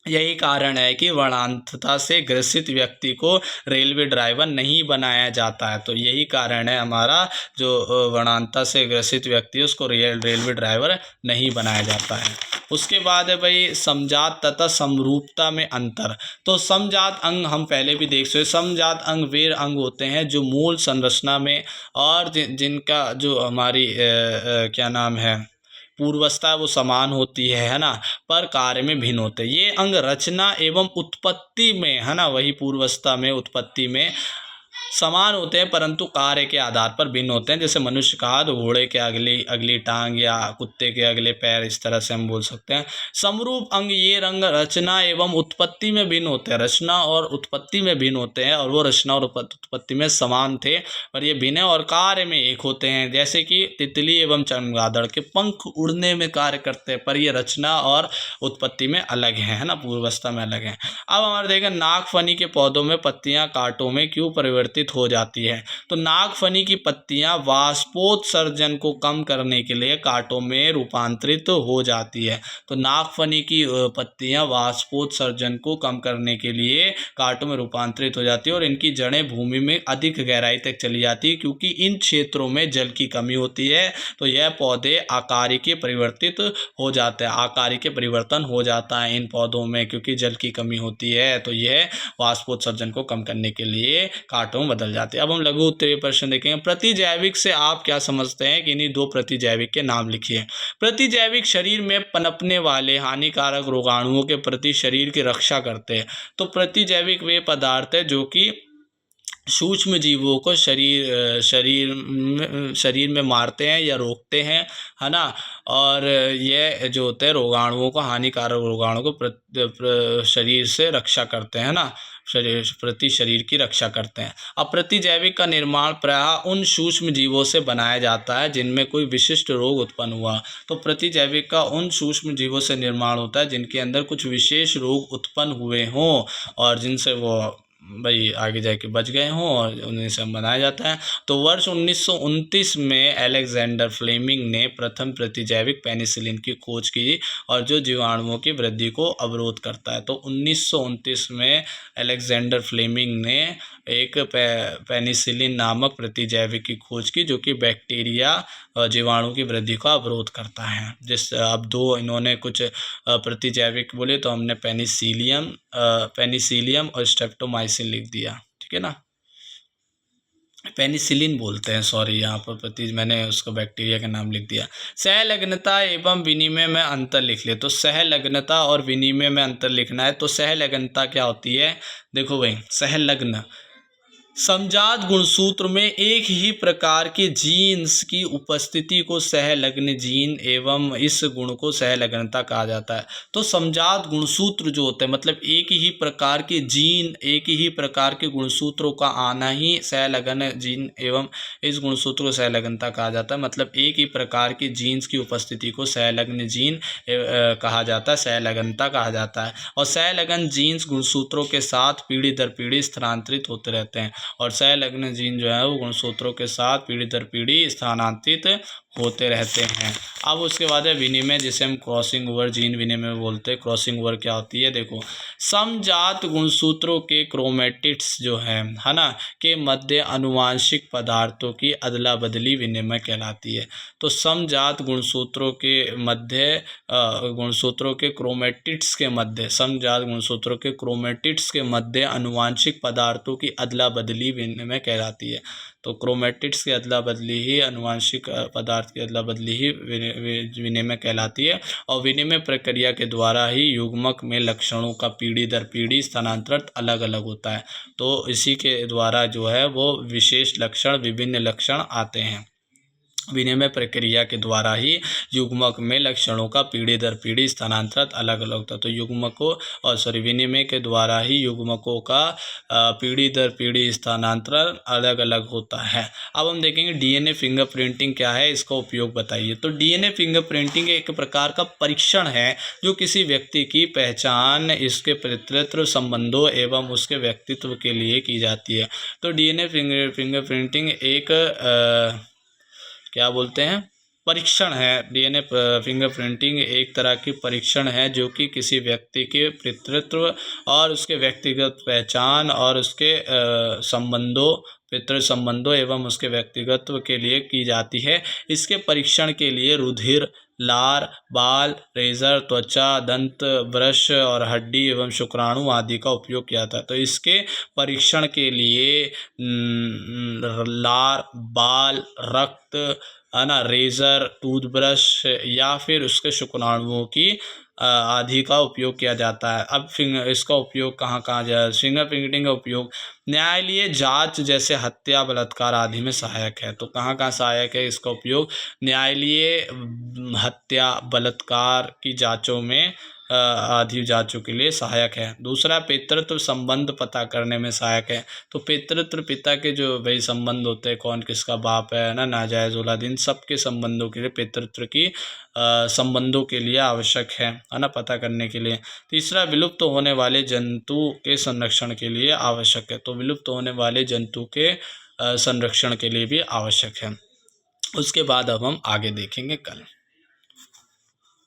यही कारण है कि वर्णांधता से ग्रसित व्यक्ति को रेलवे ड्राइवर नहीं बनाया जाता है। तो यही कारण है हमारा, जो वर्णांधता से ग्रसित व्यक्ति है उसको रेलवे ड्राइवर नहीं बनाया जाता है। उसके बाद है भाई समजात तथा समरूपता में अंतर। तो समजात अंग हम पहले भी देख सकते, समजात अंग वे अंग होते हैं जो मूल संरचना में और जिनका जो हमारी क्या नाम है पूर्वस्था वो समान होती है ना, पर कार्य में भिन्न होते हैं। ये अंग रचना एवं उत्पत्ति में, है ना, वही पूर्वस्था में उत्पत्ति में समान होते हैं, परंतु कार्य के आधार पर भिन्न होते हैं। जैसे मनुष्य का हाथ, घोड़े के अगली टांग या कुत्ते के अगले पैर, इस तरह से हम बोल सकते हैं। समरूप अंग ये रंग रचना एवं उत्पत्ति में भिन्न होते हैं, रचना और उत्पत्ति में भिन्न होते हैं, और वो रचना और उत्पत्ति में समान थे पर ये भिन्न और कार्य में एक होते हैं। जैसे कि तितली एवं चमगादड़ के पंख उड़ने में कार्य करते हैं, पर ये रचना और उत्पत्ति में अलग है ना, पूर्वावस्था में अलग है। अब हमारे देखें नागफनी के पौधों में पत्तियां कांटों में क्यों परिवर्तित हो जाती है। तो नागफनी की पत्तियां वाष्पोत्सर्जन को कम करने के लिए कांटों में रूपांतरित हो जाती है। तो नागफनी की पत्तियां वाष्पोत्सर्जन को कम करने के लिए कांटों में रूपांतरित हो जाती है, और इनकी जड़ें भूमि में अधिक गहराई तक चली जाती है, क्योंकि इन क्षेत्रों में जल की कमी होती है। तो यह पौधे आकारिक परिवर्तित हो जाते हैं, आकारिक परिवर्तन हो जाता है इन पौधों में, क्योंकि जल की कमी होती है। तो यह वाष्पोत्सर्जन को कम करने के लिए कांटों में बदल जाते हैं। अब हम लघु उत्तरीय प्रश्न देखेंगे। प्रतिजैविक से आप क्या समझते हैं कि इन्हीं दो प्रतिजैविक के नाम लिखिए। प्रतिजैविक शरीर में पनपने वाले हानिकारक रोगाणुओं के प्रति शरीर की रक्षा करते हैं। तो प्रतिजैविक वे पदार्थ है जो कि सूक्ष्म जीवों को शरीर में मारते हैं या रोकते हैं, है ना। और ये जो होते हैं रोगाणुओं को, हानिकारक रोगाणुओं को शरीर से रक्षा करते हैं ना, शरीर की रक्षा करते हैं। अब प्रतिजैविक का निर्माण प्रायः उन सूक्ष्म जीवों से बनाया जाता है जिनमें कोई विशिष्ट रोग उत्पन्न हुआ। तो प्रतिजैविक का उन सूक्ष्म जीवों से निर्माण होता है जिनके अंदर कुछ विशेष रोग उत्पन्न हुए हों और जिनसे वो भाई आगे जाके बच गए हों, और उन्हें से बनाया जाता है। तो वर्ष 1929 में अलेक्जेंडर फ्लेमिंग ने प्रथम प्रतिजैविक पेनिसिलिन की खोज की, और जो जीवाणुओं की वृद्धि को अवरोध करता है। तो 1929 में अलेक्जेंडर फ्लेमिंग ने एक पेनिसिलिन नामक प्रतिजैविक की खोज की, जो कि बैक्टीरिया जीवाणु की वृद्धि का अवरोध करता है। अब दो इन्होंने कुछ प्रतिजैविक बोले, तो हमने पेनिसिलियम और स्ट्रेप्टोमाइसिन लिख दिया, ठीक है ना। पेनिसिलिन बोलते हैं, सॉरी, यहाँ पर मैंने उसको बैक्टीरिया का नाम लिख दिया। सहलग्नता एवं विनिमय में अंतर लिख ले। तो सहलग्नता और विनिमय में अंतर लिखना है। तो सहलग्नता क्या होती है, देखो भाई, सहलग्न समजात गुणसूत्र में एक ही प्रकार के जीन्स की उपस्थिति को सहलग्न जीन एवं इस गुण को सहलग्नता कहा जाता है। तो समजात गुणसूत्र जो होते हैं, मतलब एक ही प्रकार के जीन, एक ही प्रकार के गुणसूत्रों का आना ही सहलग्न जीन एवं इस गुणसूत्र को सहलग्नता कहा जाता है। मतलब एक ही प्रकार की जीन्स की उपस्थिति को सहलग्न जीन कहा जाता है, सहलग्नता कहा जाता है। और सहलग्न जीन्स गुणसूत्रों के साथ पीढ़ी दर पीढ़ी स्थानांतरित होते रहते हैं, और सहलग्न जीन जो है वो गुणसूत्रों के साथ पीढ़ी दर पीढ़ी स्थानांतरित होते रहते हैं। अब उसके बाद है विनिमय, जिसे हम क्रॉसिंग ओवर जीन विनिमय बोलते हैं। क्रॉसिंग ओवर क्या होती है, देखो समजात गुणसूत्रों के क्रोमेटिड्स जो है ना, के मध्य अनुवांशिक पदार्थों की अदला बदली विनिमय कहलाती है। तो समजात गुणसूत्रों के मध्य गुणसूत्रों के क्रोमेटिड्स के मध्य समजात गुणसूत्रों के क्रोमेटिड्स के मध्य अनुवांशिक पदार्थों की अदला बदली विनिमय कहलाती है। तो क्रोमेटिड्स की अदला बदली ही अनुवांशिक पदार्थ की अदला बदली ही विनिमय कहलाती है। और विनिमय प्रक्रिया के द्वारा ही युग्मक में लक्षणों का पीढ़ी दर पीढ़ी स्थानांतरण अलग अलग होता है। तो इसी के द्वारा जो है वो विशेष लक्षण, विभिन्न लक्षण आते हैं। विनिमय प्रक्रिया के द्वारा ही युग्मक में लक्षणों का पीढ़ी दर पीढ़ी स्थानांतरण अलग अलग होता है। तो युग्मकों विनिमय के द्वारा ही युग्मकों का पीढ़ी दर पीढ़ी स्थानांतरण अलग अलग होता है। अब हम देखेंगे डीएनए फिंगरप्रिंटिंग क्या है, इसका उपयोग बताइए। तो डीएनए फिंगरप्रिंटिंग एक प्रकार का परीक्षण है जो किसी व्यक्ति की पहचान, इसके पितृत्व संबंधों एवं उसके व्यक्तित्व के लिए की जाती है। तो डीएनए फिंगरप्रिंटिंग एक क्या बोलते हैं, परीक्षण है। डीएनए फिंगरप्रिंटिंग एक तरह की परीक्षण है जो कि किसी व्यक्ति के पितृत्व और उसके व्यक्तिगत पहचान और उसके संबंधों, पितृ संबंधों एवं उसके व्यक्तिगत्व के लिए की जाती है। इसके परीक्षण के लिए रुधिर, लार, बाल, रेजर, त्वचा, दंत ब्रश और हड्डी एवं शुक्राणु आदि का उपयोग किया जाता है। तो इसके परीक्षण के लिए लार, बाल, रक्त, है ना, रेज़र, टूथब्रश या फिर उसके शुक्राणुओं की आदि का उपयोग किया जाता है। अब इसका उपयोग कहाँ कहाँ जाए, फिंगरप्रिंटिंग का उपयोग न्यायालयीय जांच जैसे हत्या, बलात्कार आदि में सहायक है। तो कहाँ कहाँ सहायक है इसका उपयोग, न्यायालयीय हत्या, बलात्कार की जांचों में आदि जांचों के लिए सहायक है। दूसरा पितृत्व संबंध पता करने में सहायक है। तो पितृत्व, पिता के जो भाई संबंध होते हैं, कौन किसका बाप है ना, नाजायज़ औलाद, इन सब के संबंधों के लिए पितृत्व की संबंधों के लिए आवश्यक है ना, पता करने के लिए। तीसरा विलुप्त होने वाले जंतु के संरक्षण के लिए आवश्यक है। तो विलुप्त होने वाले जंतु के संरक्षण के लिए भी आवश्यक है। उसके बाद अब हम आगे देखेंगे कल।